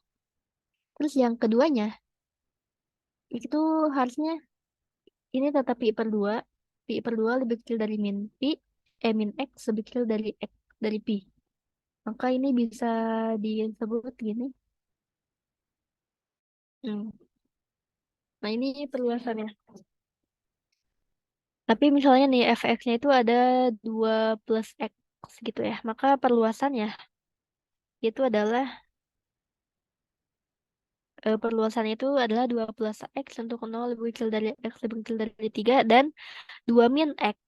Terus yang keduanya, itu harusnya ini tetap pi per 2. Pi per 2 lebih kecil dari min x lebih kecil dari x dari pi. Maka ini bisa disebut gini. Hmm. Nah, ini perluasannya. Tapi misalnya nih fx-nya itu ada 2 plus x gitu ya. Maka perluasannya itu adalah perluasannya itu adalah 2 plus x untuk 0 lebih kecil dari x lebih kecil dari 3 dan 2 min x.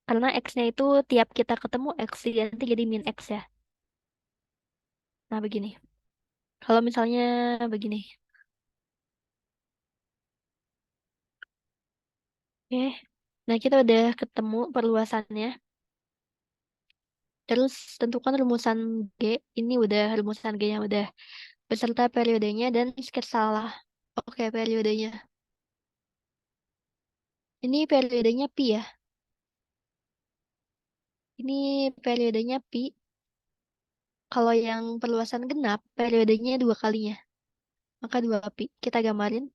Karena x-nya itu tiap kita ketemu x diganti jadi min x ya. Nah, begini. Kalau misalnya begini. Oke. Nah, kita udah ketemu perluasannya. Terus tentukan rumusan G. Ini udah rumusan G yang udah beserta periodenya dan sketsalah. Oke, periodenya. Ini periodenya pi ya. Ini periodenya pi. Kalau yang perluasan genap, periodenya 2 kalinya. Maka 2 pi. Kita gambarin.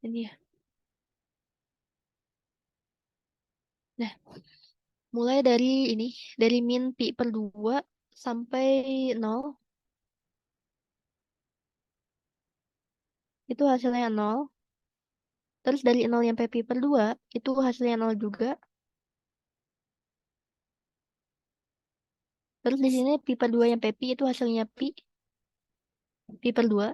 Ini ya. Nah, mulai dari ini. Dari min pi per 2 sampai 0. Itu hasilnya 0. Terus dari 0 sampai pi per 2, itu hasilnya 0 juga. Terus di sini pi per 2 sampai pi itu hasilnya pi per 2.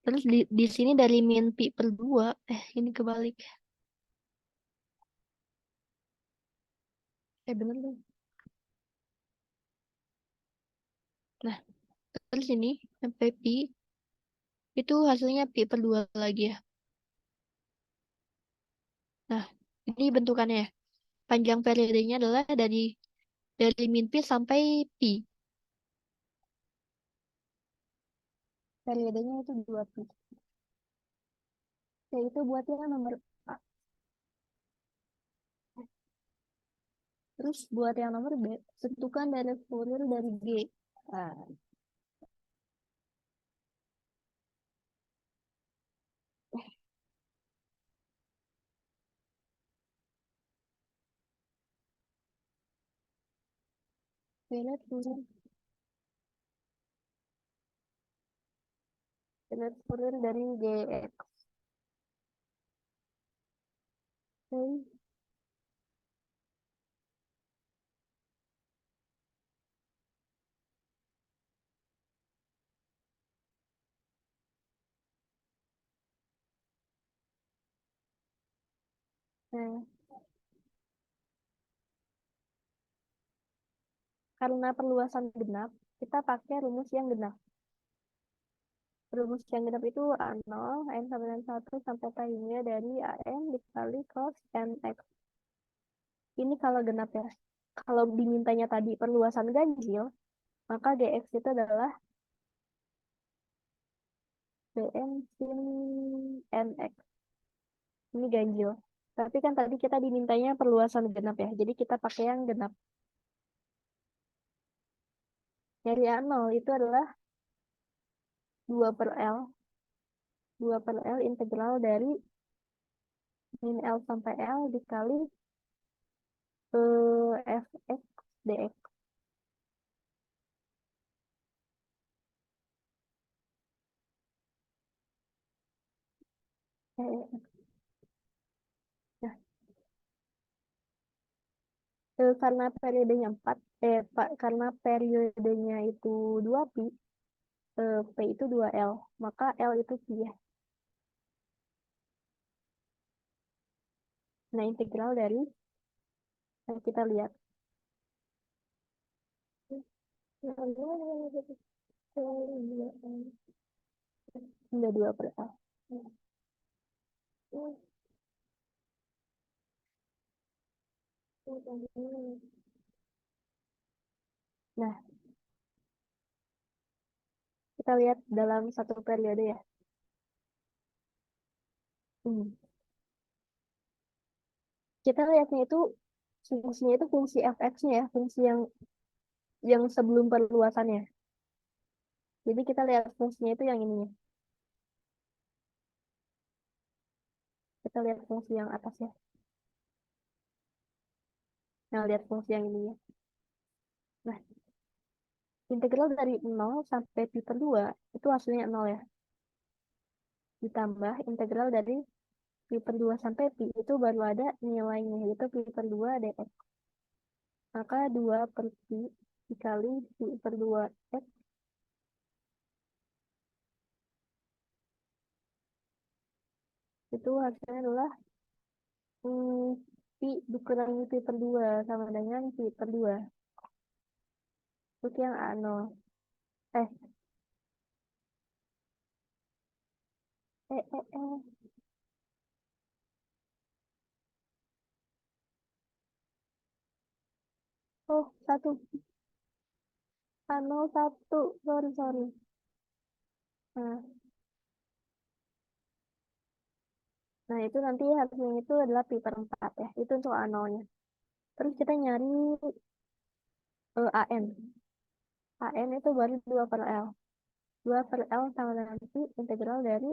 Terus di sini dari min pi per 2, ini kebalik. Bener dong. Nah, terus ini sampai pi, itu hasilnya pi per 2 lagi ya. Nah, ini bentukannya ya. Panjang periodenya adalah dari min pi sampai pi. Periodenya itu 2 pi. Yaitu buat yang nomor A. Terus buat yang nomor B, tentukan dari Fourier dari G. Nah, lihat Fourier dari GX. Oke. Nah, karena perluasan genap, kita pakai rumus yang genap. Rumus yang genap itu A0, N sama dengan 1 sampai K-nya dari AN dikali cos NX. Ini kalau genap ya. Kalau dimintanya tadi perluasan ganjil, maka GX itu adalah BN sin NX. Ini ganjil. Tapi kan tadi kita dimintanya perluasan genap ya. Jadi kita pakai yang genap. Dari A0 itu adalah 2 per L. 2 per L integral dari min L sampai L dikali Fx dx. Eh, Nah, karena periodenya 4, karena periodenya itu 2 pi, P itu 2L, maka L itu pi ya. Nah, integral dari, kita lihat. Hingga 2 per L. Nah, kita lihat dalam satu periode ya. Kita lihatnya itu fungsinya itu fungsi fx-nya ya, fungsi yang sebelum perluasannya. Jadi kita lihat fungsinya itu yang ini ya. Kita lihat fungsi yang atas ya. Nah, lihat fungsi yang ini ya. Nah, integral dari 0 sampai pi per 2 itu hasilnya 0 ya. Ditambah integral dari pi per 2 sampai pi itu baru ada nilainya, yaitu pi per 2 dx. Maka 2 per pi dikali pi per 2 x itu hasilnya adalah pi dikurangi pi per 2 sama dengan pi per 2. Itu yang A0. Eh, eh, eh, eh. Oh, satu. A0, 1. Sorry, sorry. Nah, nah, itu nanti hasilnya itu adalah pi per 4 ya. Itu untuk A0-nya. Terus kita nyari AN. AN itu baru 2 per L. 2 per L sama dengan pi integral dari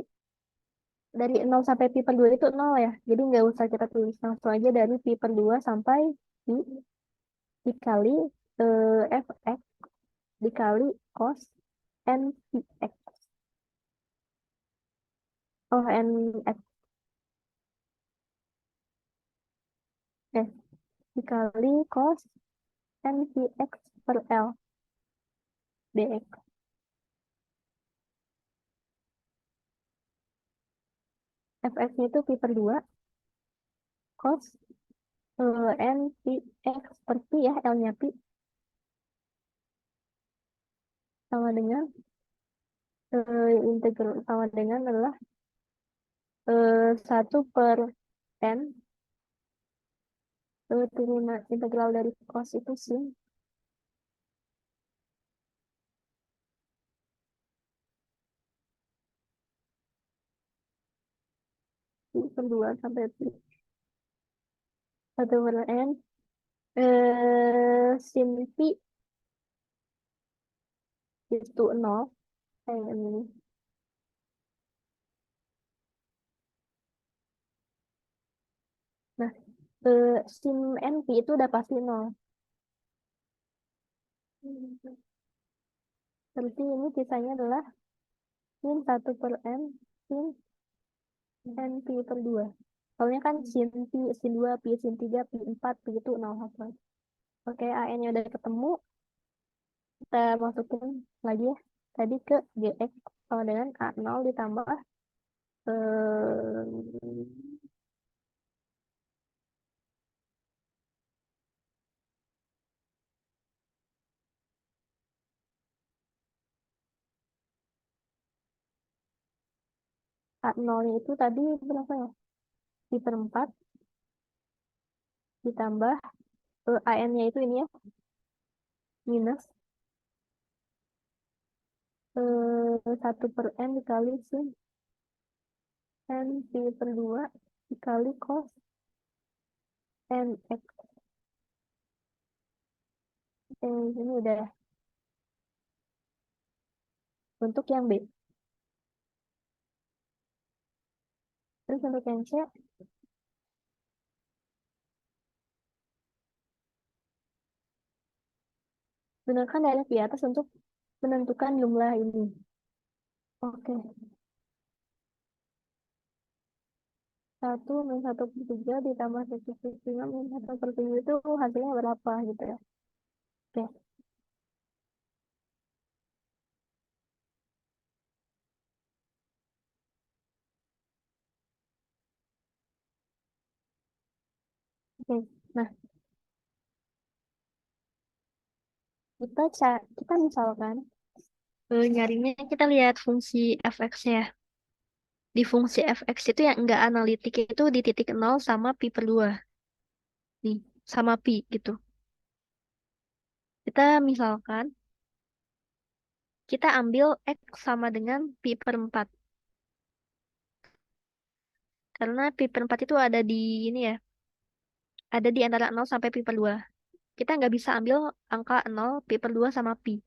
0 sampai pi per 2 itu 0 ya. Jadi nggak usah kita tulis, langsung aja dari pi per 2 sampai pi dikali fx dikali cos npx. Oh, nx. Dikali cos npx per L dx. Fx-nya itu pi per 2 cos npx per pi ya, L-nya pi sama dengan integral sama dengan adalah 1 per n turunan integral dari cos itu sin pi per 2 sampai pi 1 per n sin pi itu 0 ini. Nah, sin np itu udah pasti 0. Berarti ini sisanya adalah sin 1 per n sin np per 2. Soalnya kan sin pi, sin 2 pi, sin 3 pi 4 pi itu 0 hafal. Oke, AN-nya udah ketemu. Kita masukin lagi ya. Tadi ke GX sama dengan A0 ditambah A0-nya itu tadi berapa ya? Pi per 4 ditambah AN-nya itu ini ya, minus 1 per N dikali sin N pi per 2 dikali cos NX. Ini udah ya. Untuk yang B. Terus untuk yang C, gunakan dalih di atas untuk menentukan jumlah ini. Oke, 1 min 1 per 3 ditambah 1 per 5 min 1 per 7 itu hasilnya berapa gitu ya. Oke, oke. Nah, kita misalkan nyarinya kita lihat fungsi fx ya. Di fungsi fx itu yang enggak analitik itu di titik 0 sama pi per 2. Nih, sama pi gitu. Kita misalkan kita ambil x sama dengan pi per 4. Karena pi per 4 itu ada di ini ya, ada di antara 0 sampai pi per 2. Kita nggak bisa ambil angka 0, pi per 2 sama pi.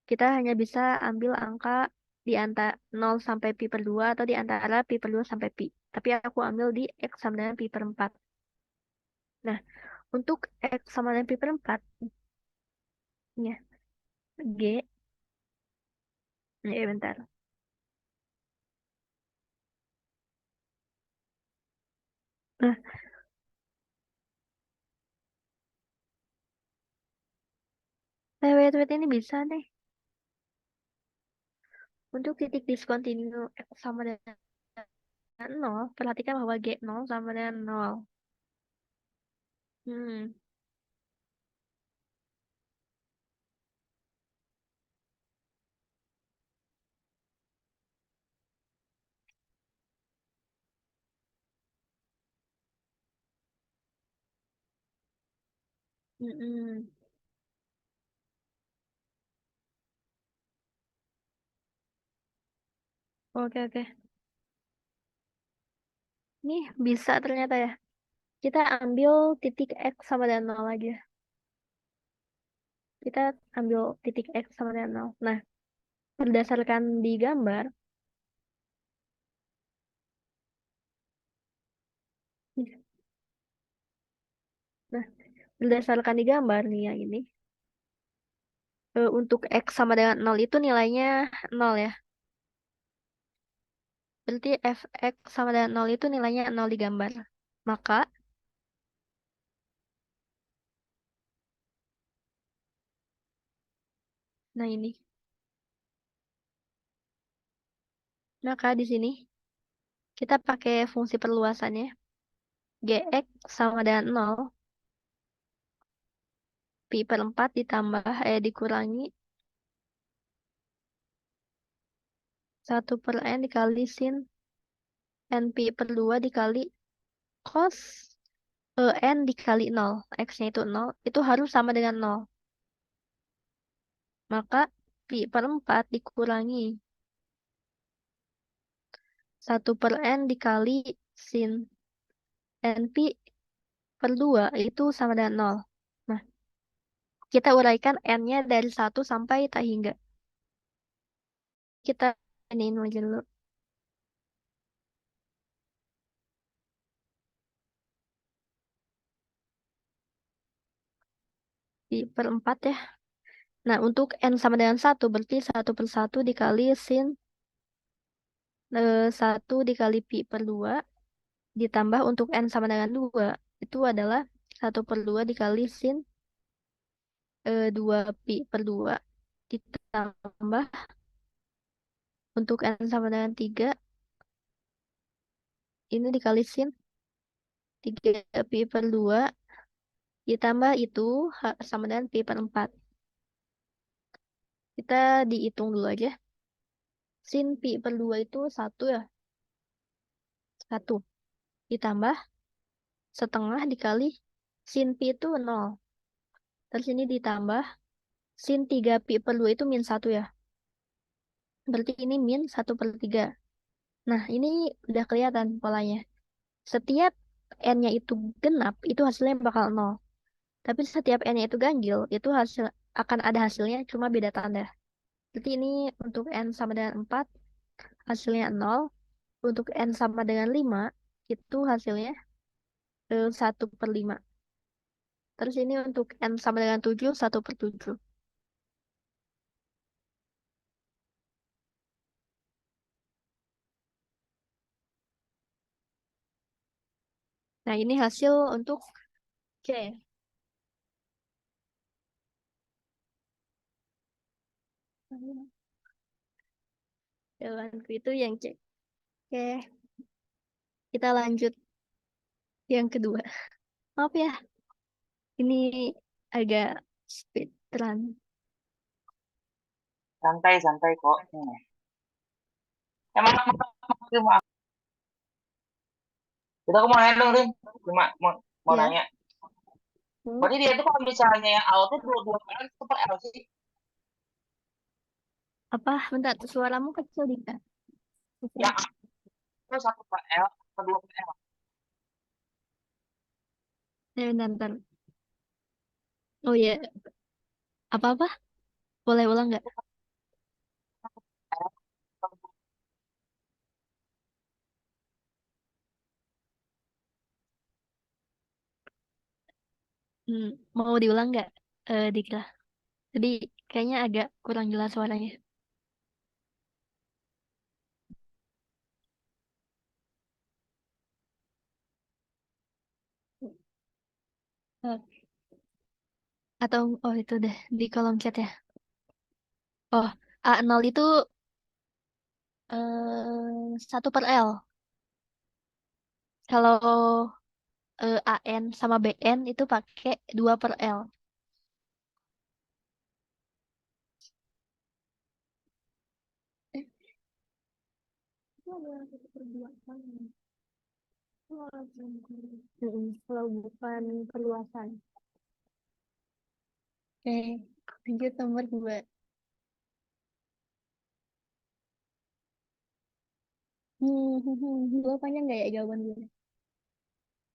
Kita hanya bisa ambil angka di antara 0 sampai pi per 2 atau di antara pi per 2 sampai pi. Tapi aku ambil di x sama dengan pi per 4. Nah, untuk x sama dengan pi per 4, ya, G, ya bentar. Nah, wait, ini bisa nih. Untuk titik diskontinu x sama dengan 0, perhatikan bahwa G0 sama dengan 0. Hmm, mm-mm. Oke. Nih, bisa ternyata ya. Kita ambil titik X sama dengan 0 aja. Kita ambil titik X sama dengan 0. Nah, berdasarkan di gambar, nah, berdasarkan di gambar nih yang ini, untuk X sama dengan 0 itu nilainya 0 ya. Berarti fx sama dengan 0 itu nilainya 0 di gambar. Maka, nah ini. Maka di sini kita pakai fungsi perluasannya. Gx sama dengan 0, pi per 4 ditambah, dikurangi 1 per n dikali sin n pi per 2 dikali cos N dikali 0, X-nya itu 0, itu harus sama dengan 0. Maka pi per 4 dikurangi 1/n dikali sin N pi per 2 itu sama dengan 0. Nah, kita uraikan N-nya dari 1 sampai tak hingga. Kita iniin aja dulu. Pi per 4 ya. Nah, untuk N sama dengan 1, berarti 1/1 dikali sin 1 dikali pi per 2, ditambah untuk N sama dengan 2, itu adalah 1/2 dikali sin 2 pi per 2, ditambah untuk N sama dengan 3, ini dikali sin 3 pi per 2, ditambah itu sama dengan pi per 4. Kita dihitung dulu aja. Sin pi per 2 itu 1 ya. 1. Ditambah setengah dikali sin pi itu 0. Terus ini ditambah sin 3 pi per 2 itu min 1 ya. Berarti ini min 1/3. Nah, ini udah kelihatan polanya. Setiap N-nya itu genap, itu hasilnya bakal 0. Tapi setiap N-nya itu ganjil, itu akan ada hasilnya, cuma beda tanda. Berarti ini untuk N sama dengan 4, hasilnya 0. Untuk N sama dengan 5, itu hasilnya 1/5. Terus ini untuk N sama dengan 7, 1/7. Nah, ini hasil untuk C. Jawabanku itu yang C. Oke, kita lanjut yang kedua. Maaf ya, ini agak speed run. Santai kok. Emang cuma itu aku mau nanya dong, Rin. Cuma mau Ya. nanya. Hmm. Berarti dia itu kalau misalnya yang outnya dua kali itu per L sih. Apa? Bentar, suaramu kecil dikit. Yang itu satu per L, kedua per L. Bentar, bentar. Oh iya, apa-apa? Boleh ulang nggak? Mau diulang nggak, Dikla? Jadi kayaknya agak kurang jelas suaranya. Eh, Atau, oh itu deh, di kolom chat ya. Oh, A0 itu 1/L. Kalau AN sama BN itu pakai 2/L. Eh, itu ada 1/2 kan? Kalau bukan perluasan. Oke, lanjut nomor 2. Dua panjang nggak ya jawaban gue?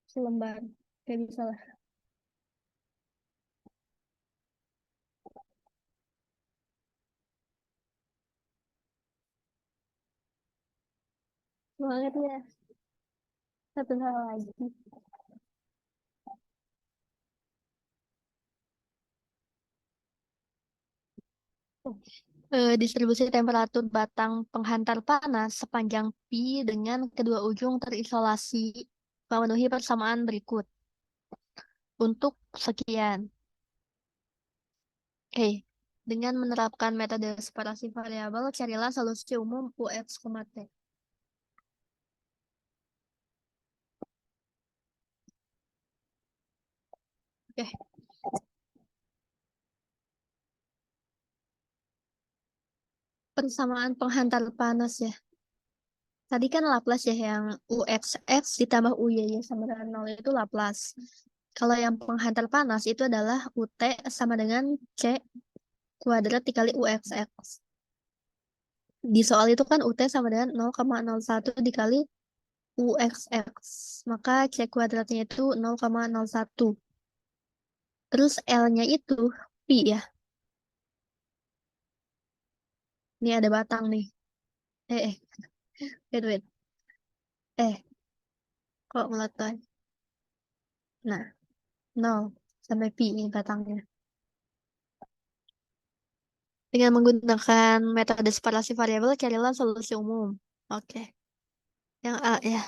Selembar. Gak bisa lah. Semangat ya. Satu hal lagi. Distribusi temperatur batang penghantar panas sepanjang pi dengan kedua ujung terisolasi memenuhi persamaan berikut. Untuk sekian. Oke. Dengan menerapkan metode separasi variabel, carilah solusi umum UX, T. Oke. Persamaan penghantar panas ya. Tadi kan Laplace ya yang UXX ditambah UY sama dengan 0 itu Laplace. Kalau yang penghantar panas itu adalah UT sama dengan C kuadrat dikali UXX. Di soal itu kan UT sama dengan 0,01 dikali UXX. Maka C kuadratnya itu 0,01. Terus L-nya itu pi ya. Ini ada batang nih. Eh, eh, wait, wait. Eh, kok meletai? Nah, 0 sampai pi ini batangnya. Dengan menggunakan metode separasi variabel, carilah solusi umum. Oke. Yang A ya.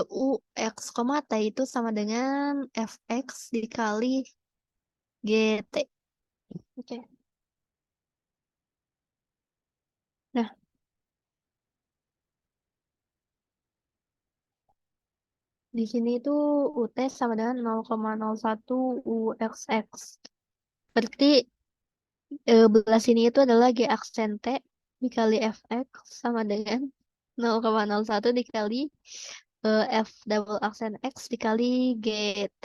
U X, T itu sama dengan Fx dikali GT. Oke. Nah, di sini itu UT sama dengan 0,01 UXX. Berarti belah sini itu adalah G aksen T dikali Fx sama dengan 0,01 dikali F double aksen X dikali GT.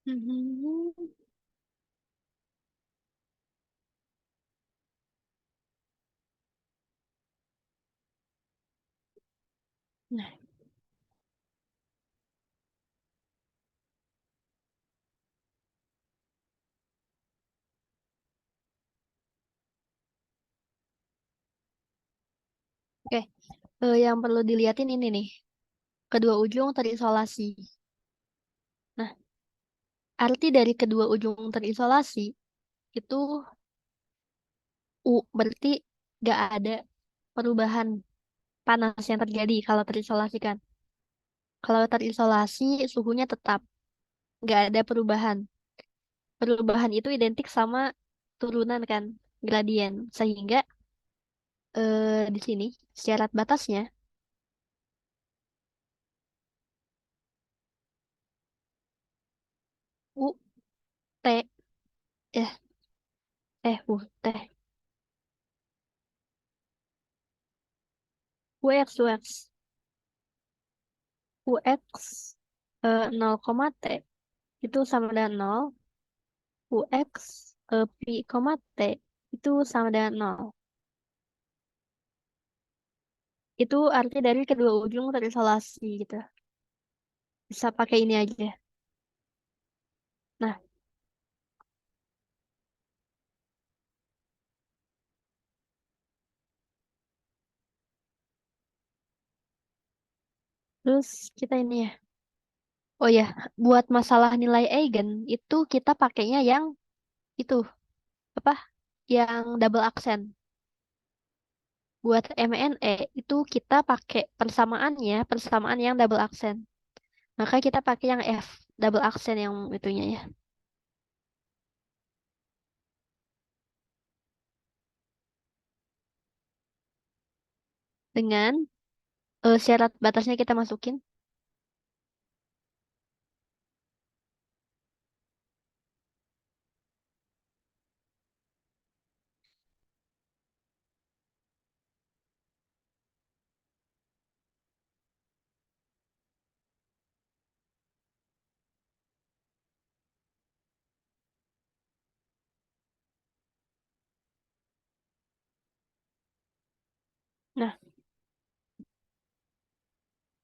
Mhm. Nah, oke. Yang perlu dilihatin ini nih. Kedua ujung terisolasi. Nah, arti dari kedua ujung terisolasi itu U berarti gak ada perubahan panas yang terjadi kalau terisolasikan. Kalau terisolasi suhunya tetap, gak ada perubahan. Perubahan itu identik sama turunan kan, gradien. Sehingga di sini syarat batasnya U T eh U T UX UX UX 0, T itu sama dengan 0, UX pi, T itu sama dengan 0. Itu arti dari kedua ujung terisolasi gitu. Bisa pakai ini aja. Nah, terus kita ini ya. Oh ya, buat masalah nilai eigen itu kita pakainya yang itu apa? Yang double aksen. Buat MNE itu kita pakai persamaannya, persamaan yang double aksen. Maka kita pakai yang F, double aksen yang itunya ya. Dengan syarat batasnya kita masukin. Nah,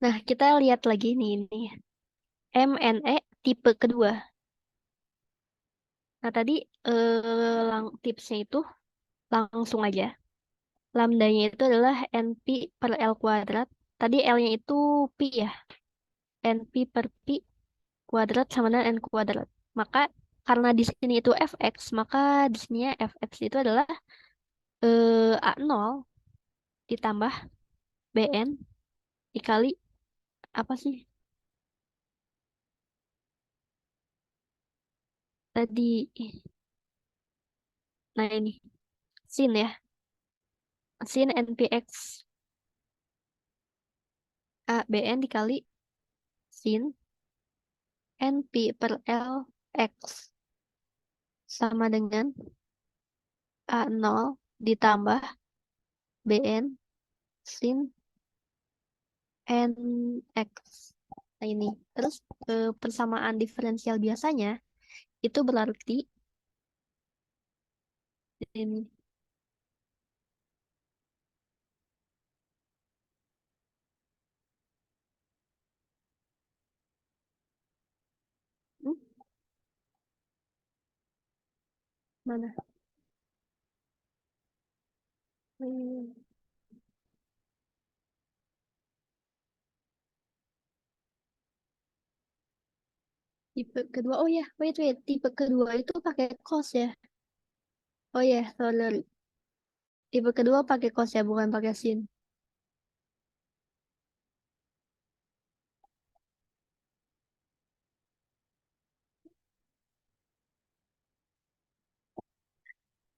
nah kita lihat lagi nih ini. MNE tipe kedua. Nah, tadi tipsnya itu langsung aja. Lambdanya itu adalah NP per L kuadrat. Tadi L-nya itu pi ya. NP per pi kuadrat sama dengan N kuadrat. Maka karena di sini itu fx, maka di sini fx itu adalah A0 ditambah Bn dikali apa sih tadi? Nah ini, sin ya. Sin NPX BN dikali sin NP per L X sama dengan A0 ditambah BN sin NX. Nah ini. Terus persamaan diferensial biasanya itu berarti ini. Hmm, mana? Hmm, tipe kedua. Oh ya, wait, wait. Tipe kedua itu pakai cos ya. Oh ya, sorry. Tipe kedua pakai cos ya, bukan pakai sin.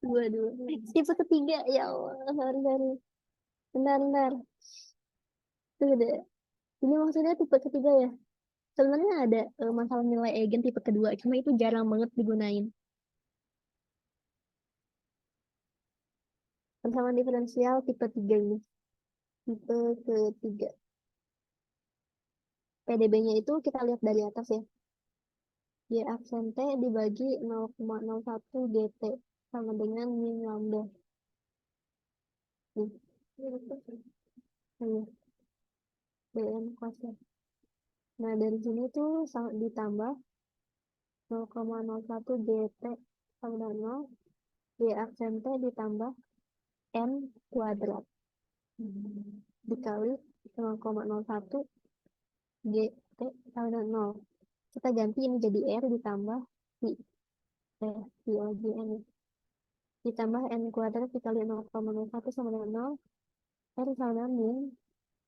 Dua-dua. Tipe ketiga, ya Allah. Sorry, sorry. Benar, benar. Tuh deh. Ini maksudnya tipe ketiga ya. Sebenarnya ada masalah nilai eigen tipe kedua, cuma itu jarang banget digunain. Persamaan diferensial tipe 3 ini. Tipe ketiga. PDB-nya itu kita lihat dari atas ya. Y aksen T dibagi 0,01 GT sama dengan min lambda. Nih. Ini, BN kuasa. Nah, dari sini tuh ditambah 0,01 GT sama dengan 0. Y aksen T ditambah N kuadrat. Dikali 0,01 GT sama dengan 0. Kita ganti ini jadi R ditambah I. I lagi N. Ditambah N kuadrat dikali 0,01 sama dengan 0. R sama dengan min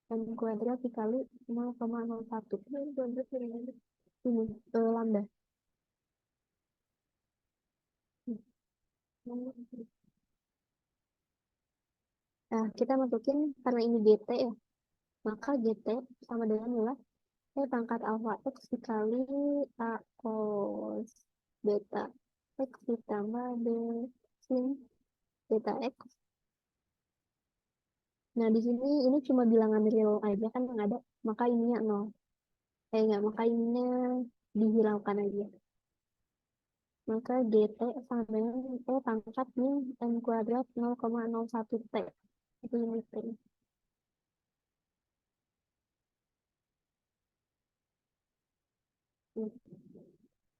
N kuadrat dikali 0,01. Ini lambda. Nah, kita masukin karena ini GT ya. Maka GT sama dengan nilai pangkat alfa X dikali A cos beta X ditambah B sin beta X. Nah, di sini ini cuma bilangan real aja kan yang ada. Maka ininya 0. Enggak, maka ininya dihilangkan aja. Maka GT sama dengan pangkat min N kuadrat 0,01 T. Itu ini T.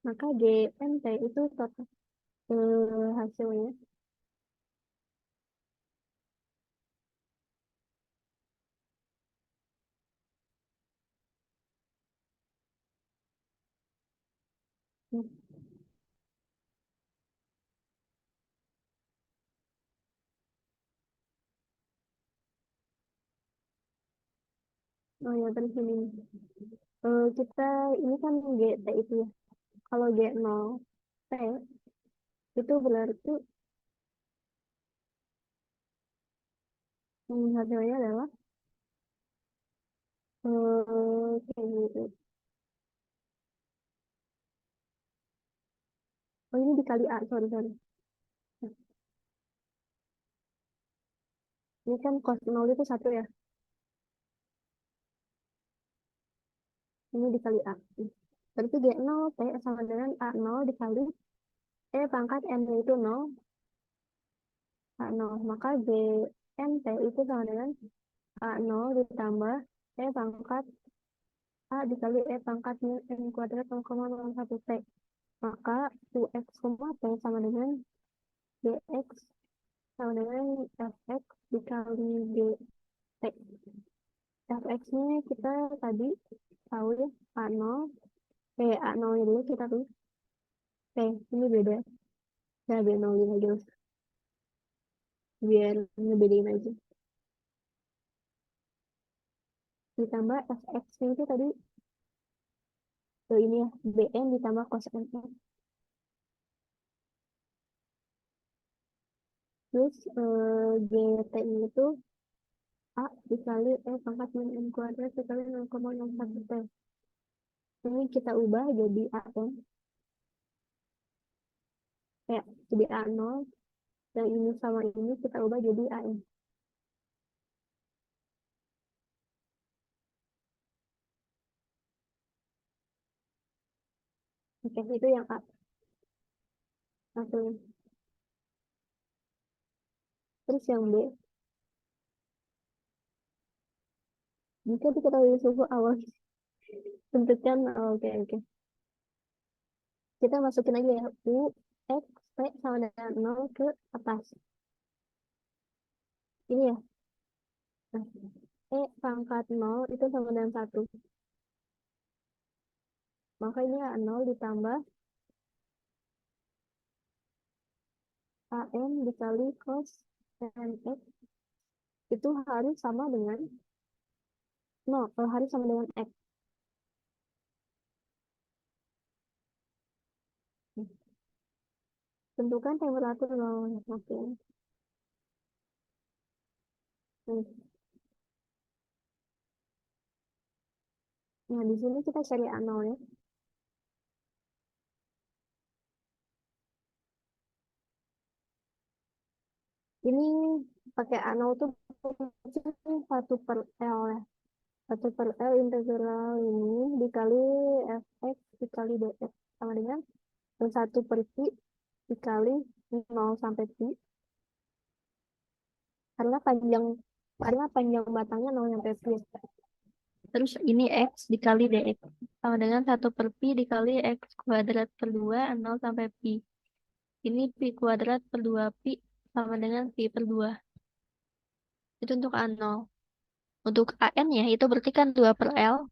Maka GMT itu total hasilnya. Oh ya, terus ini. Kita ini kan GT itu ya. Kalau G0 T itu berarti hasilnya adalah kayak gitu. Oh ini dikali A, sorry sorry. Ini kan cos 0 itu 1 ya. Ini dikali A. Berarti G0 T sama dengan A0 dikali pangkat N itu 0, A0. Maka GMT itu sama dengan A0 ditambah pangkat A dikali pangkat N kuadrat 0,01 T. Maka UX, T sama dengan DX sama dengan FX dikali GT. FX-nya kita tadi tahu ya, A0. A0 nya dulu kita tuh. Ini beda. Saya B0 aja biar ngebedain aja. Ditambah FX-nya itu tadi ini ya, BN ditambah cos NX. Terus GTI itu A dikali pangkat min M kuadrat dikali 0,01 T. Ini kita ubah jadi AM. Ya, jadi A0. Dan ini sama ini kita ubah jadi AM. Oke, itu yang A. Langsung. Terus yang B, jika diketahui suhu awal, tentukan, oh, oke, oke. Kita masukin aja ya, U, X, P sama dengan 0 ke atas. Ini ya, nah, pangkat 0 itu sama dengan 1. Maka ini A0 ditambah AM dikali cos NX itu harus sama dengan 0, harus sama dengan X. Tentukan temperatur 0. Oke. Hmm. Nah, di sini kita cari A0 ya. Ini pakai A0 tuh 1/L ya. 1/L integral ini dikali Fx dikali dx sama dengan 1/pi dikali 0 sampai pi karena panjang batangnya 0 sampai pi. Terus ini x dikali dx sama dengan 1/pi dikali x kuadrat per 2 0 sampai pi. Ini pi kuadrat per 2 pi sama dengan pi per 2. Itu untuk A0. Untuk AN-nya itu berarti kan 2/L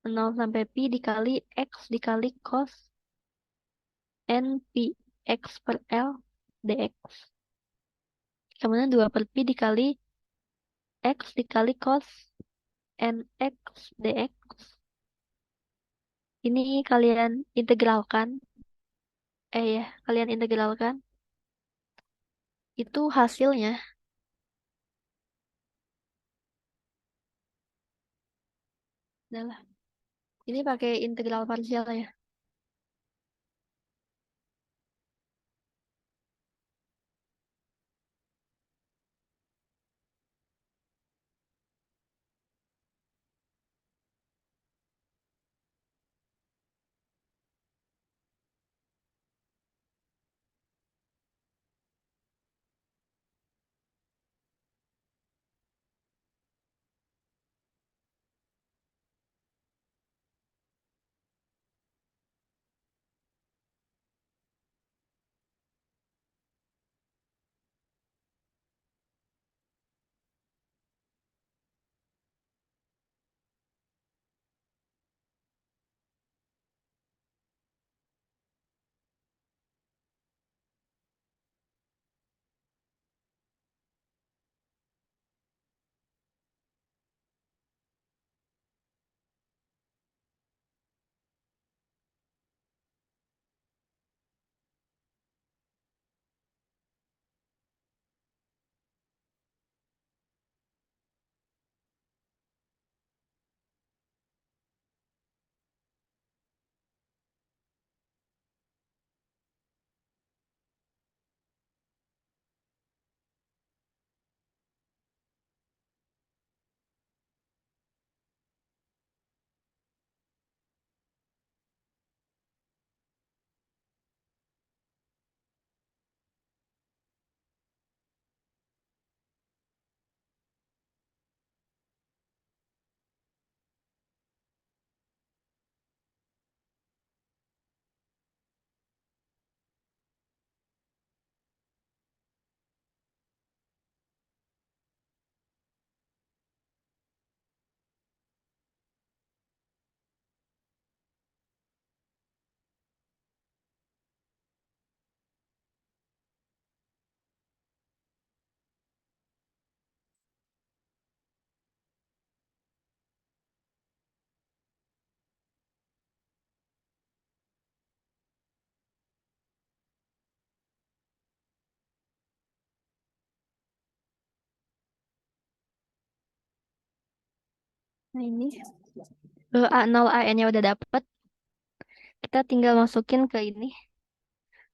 0 sampai pi dikali x dikali cos n pi x per L dx. Kemudian 2/pi dikali x dikali cos nx dx. Ini kalian integralkan. Kalian integralkan. Itu hasilnya. Adalah. Ini pakai integral parsial ya. Nah ini A0 AN-nya udah dapet. Kita tinggal masukin ke ini.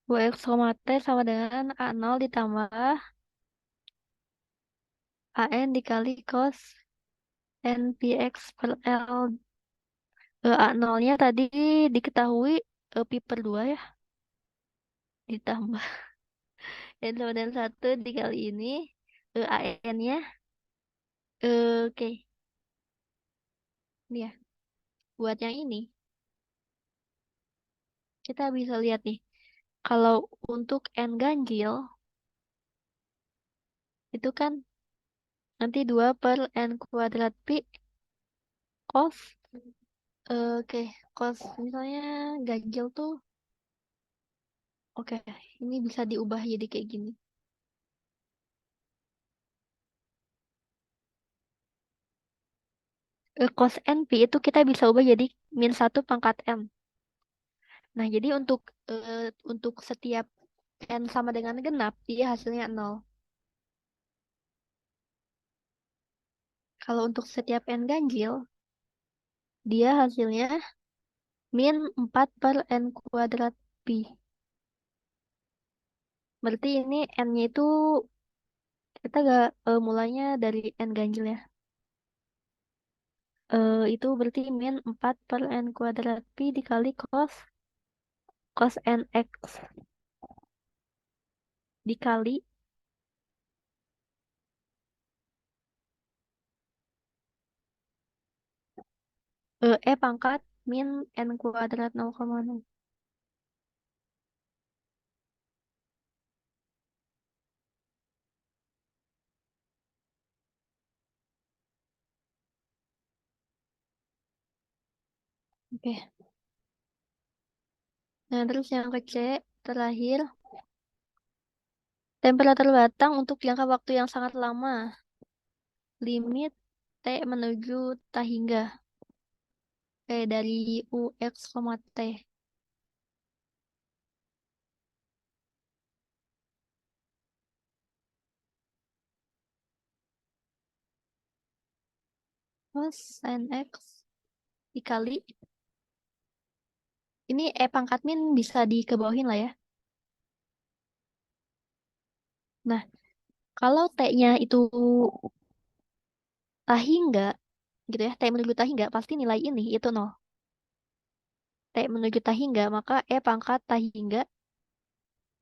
2X, T sama dengan A0 ditambah AN dikali cos NPX per L. A0-nya tadi diketahui pi per 2 ya. Ditambah N sama dengan 1 dikali ini. AN-nya. Oke. Ini ya. Buat yang ini, kita bisa lihat nih. Kalau untuk N ganjil, itu kan nanti 2 per N kuadrat pi cos. Oke, cos misalnya ganjil tuh. Oke, ini bisa diubah jadi kayak gini. Cos NP itu kita bisa ubah jadi -1 pangkat N. Nah, jadi untuk setiap N sama dengan genap, dia hasilnya 0. Kalau untuk setiap N ganjil, dia hasilnya -4 per N kuadrat pi. Berarti ini N-nya itu kita gak mulainya dari N ganjil ya. Itu berarti -4 per N kuadrat pi dikali cos NX dikali pangkat min N kuadrat 0,0. Oke. Nah, terus yang ke C terakhir, temperatur batang untuk jangka waktu yang sangat lama. Limit T menuju T hingga. Dari UX, T. Cos sin X dikali. Ini pangkat min bisa dikebawahin lah ya. Nah, kalau T-nya itu T hingga, gitu ya, T menuju T hingga, pasti nilai ini itu 0. T menuju T hingga, maka pangkat T hingga,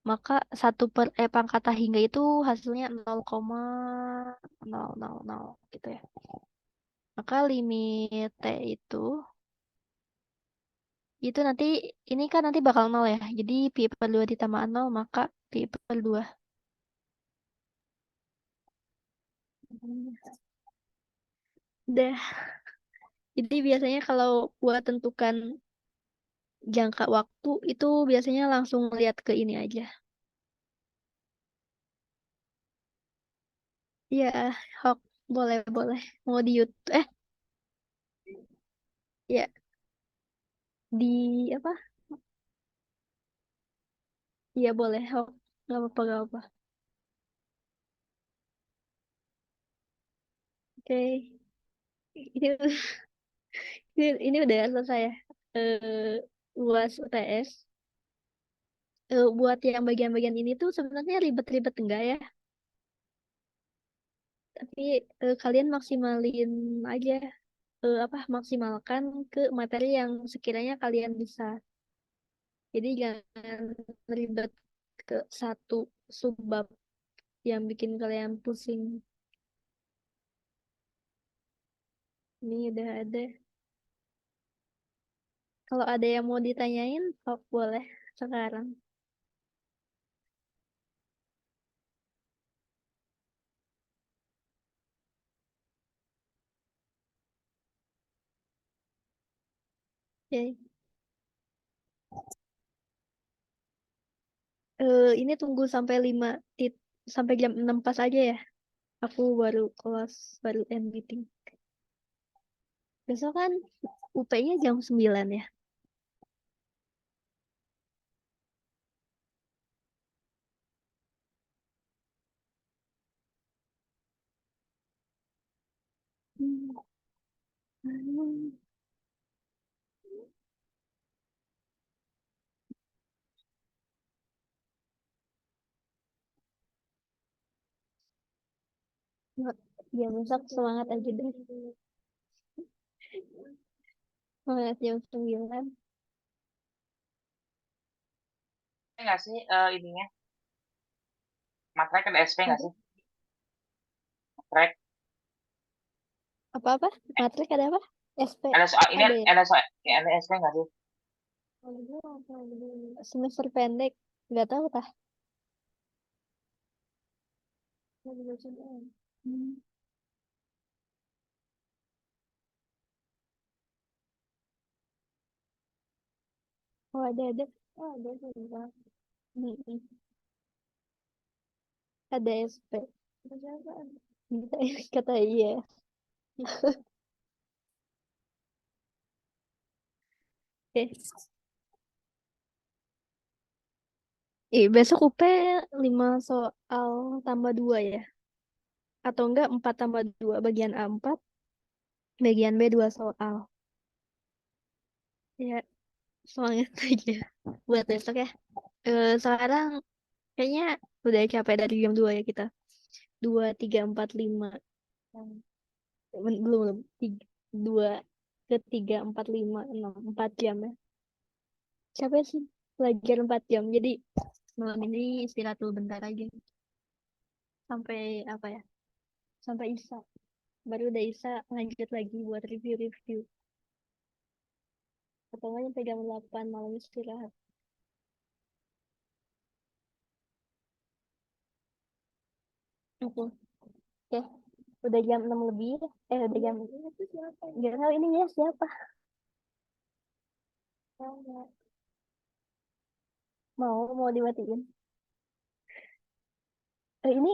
maka 1 per pangkat T hingga itu hasilnya 0,000 gitu ya. Maka limit T itu nanti, ini kan nanti bakal 0 ya. Jadi pi per 2 ditambah 0, maka pi per 2. Udah. Jadi biasanya kalau buat tentukan jangka waktu itu biasanya langsung lihat ke ini aja. Iya, Hok, boleh boleh. Mau di YouTube, ya di apa? Iya boleh, Hok. Gak apa-apa, gak apa. Oke, ini, ini udah selesai ya. UAS UTS. Buat yang bagian-bagian ini tuh sebenarnya ribet-ribet enggak ya? Tapi kalian maksimalin aja, apa maksimalkan ke materi yang sekiranya kalian bisa. Jadi jangan ribet ke satu subbab yang bikin kalian pusing. Ini udah ada. Kalau ada yang mau ditanyain, oh, boleh sekarang. Oke. Ini tunggu sampai sampai jam 6 pas aja ya. Aku baru kelas, baru end meeting. Besok kan UP-nya jam 9 ya. Hmm. Hmm. Ya besok semangat aja deh. Semangat jam 9. Nggak sih ininya? Matrek ada SP nggak Apa? sih? Matrek. Apa-apa? Matrik ada apa? SP. Ada soal ini Ada ya? ada soal ya, ada SP nggak sih? Semester pendek. Nggak tahu tah. Hmm. Oh ada. Oh ada juga. Mm-mm. Ada SP. Bisa kata iya. Oke. Besok UP 5 soal tambah 2 ya? Atau enggak 4 tambah 2 bagian A 4, bagian B 2 soal. Ya, semangat aja buat besok ya. Sekarang kayaknya udah capek dari jam 2 ya kita. 2, 3, 4, 5. Belum. 2 ke 3, 4, 5, 6. 4 jam ya. Capek sih. Belajar 4 jam. Jadi malam ini istirahat dulu bentar aja. Sampai apa ya? Sampai Isa. Baru udah Isa lanjut lagi buat review-review. Atau nggak sampai jam 8 malam istirahat. Oke. Oke. Udah jam 6 lebih. Udah jam. Gak tahu ini ya siapa. Mau dimatiin. Ini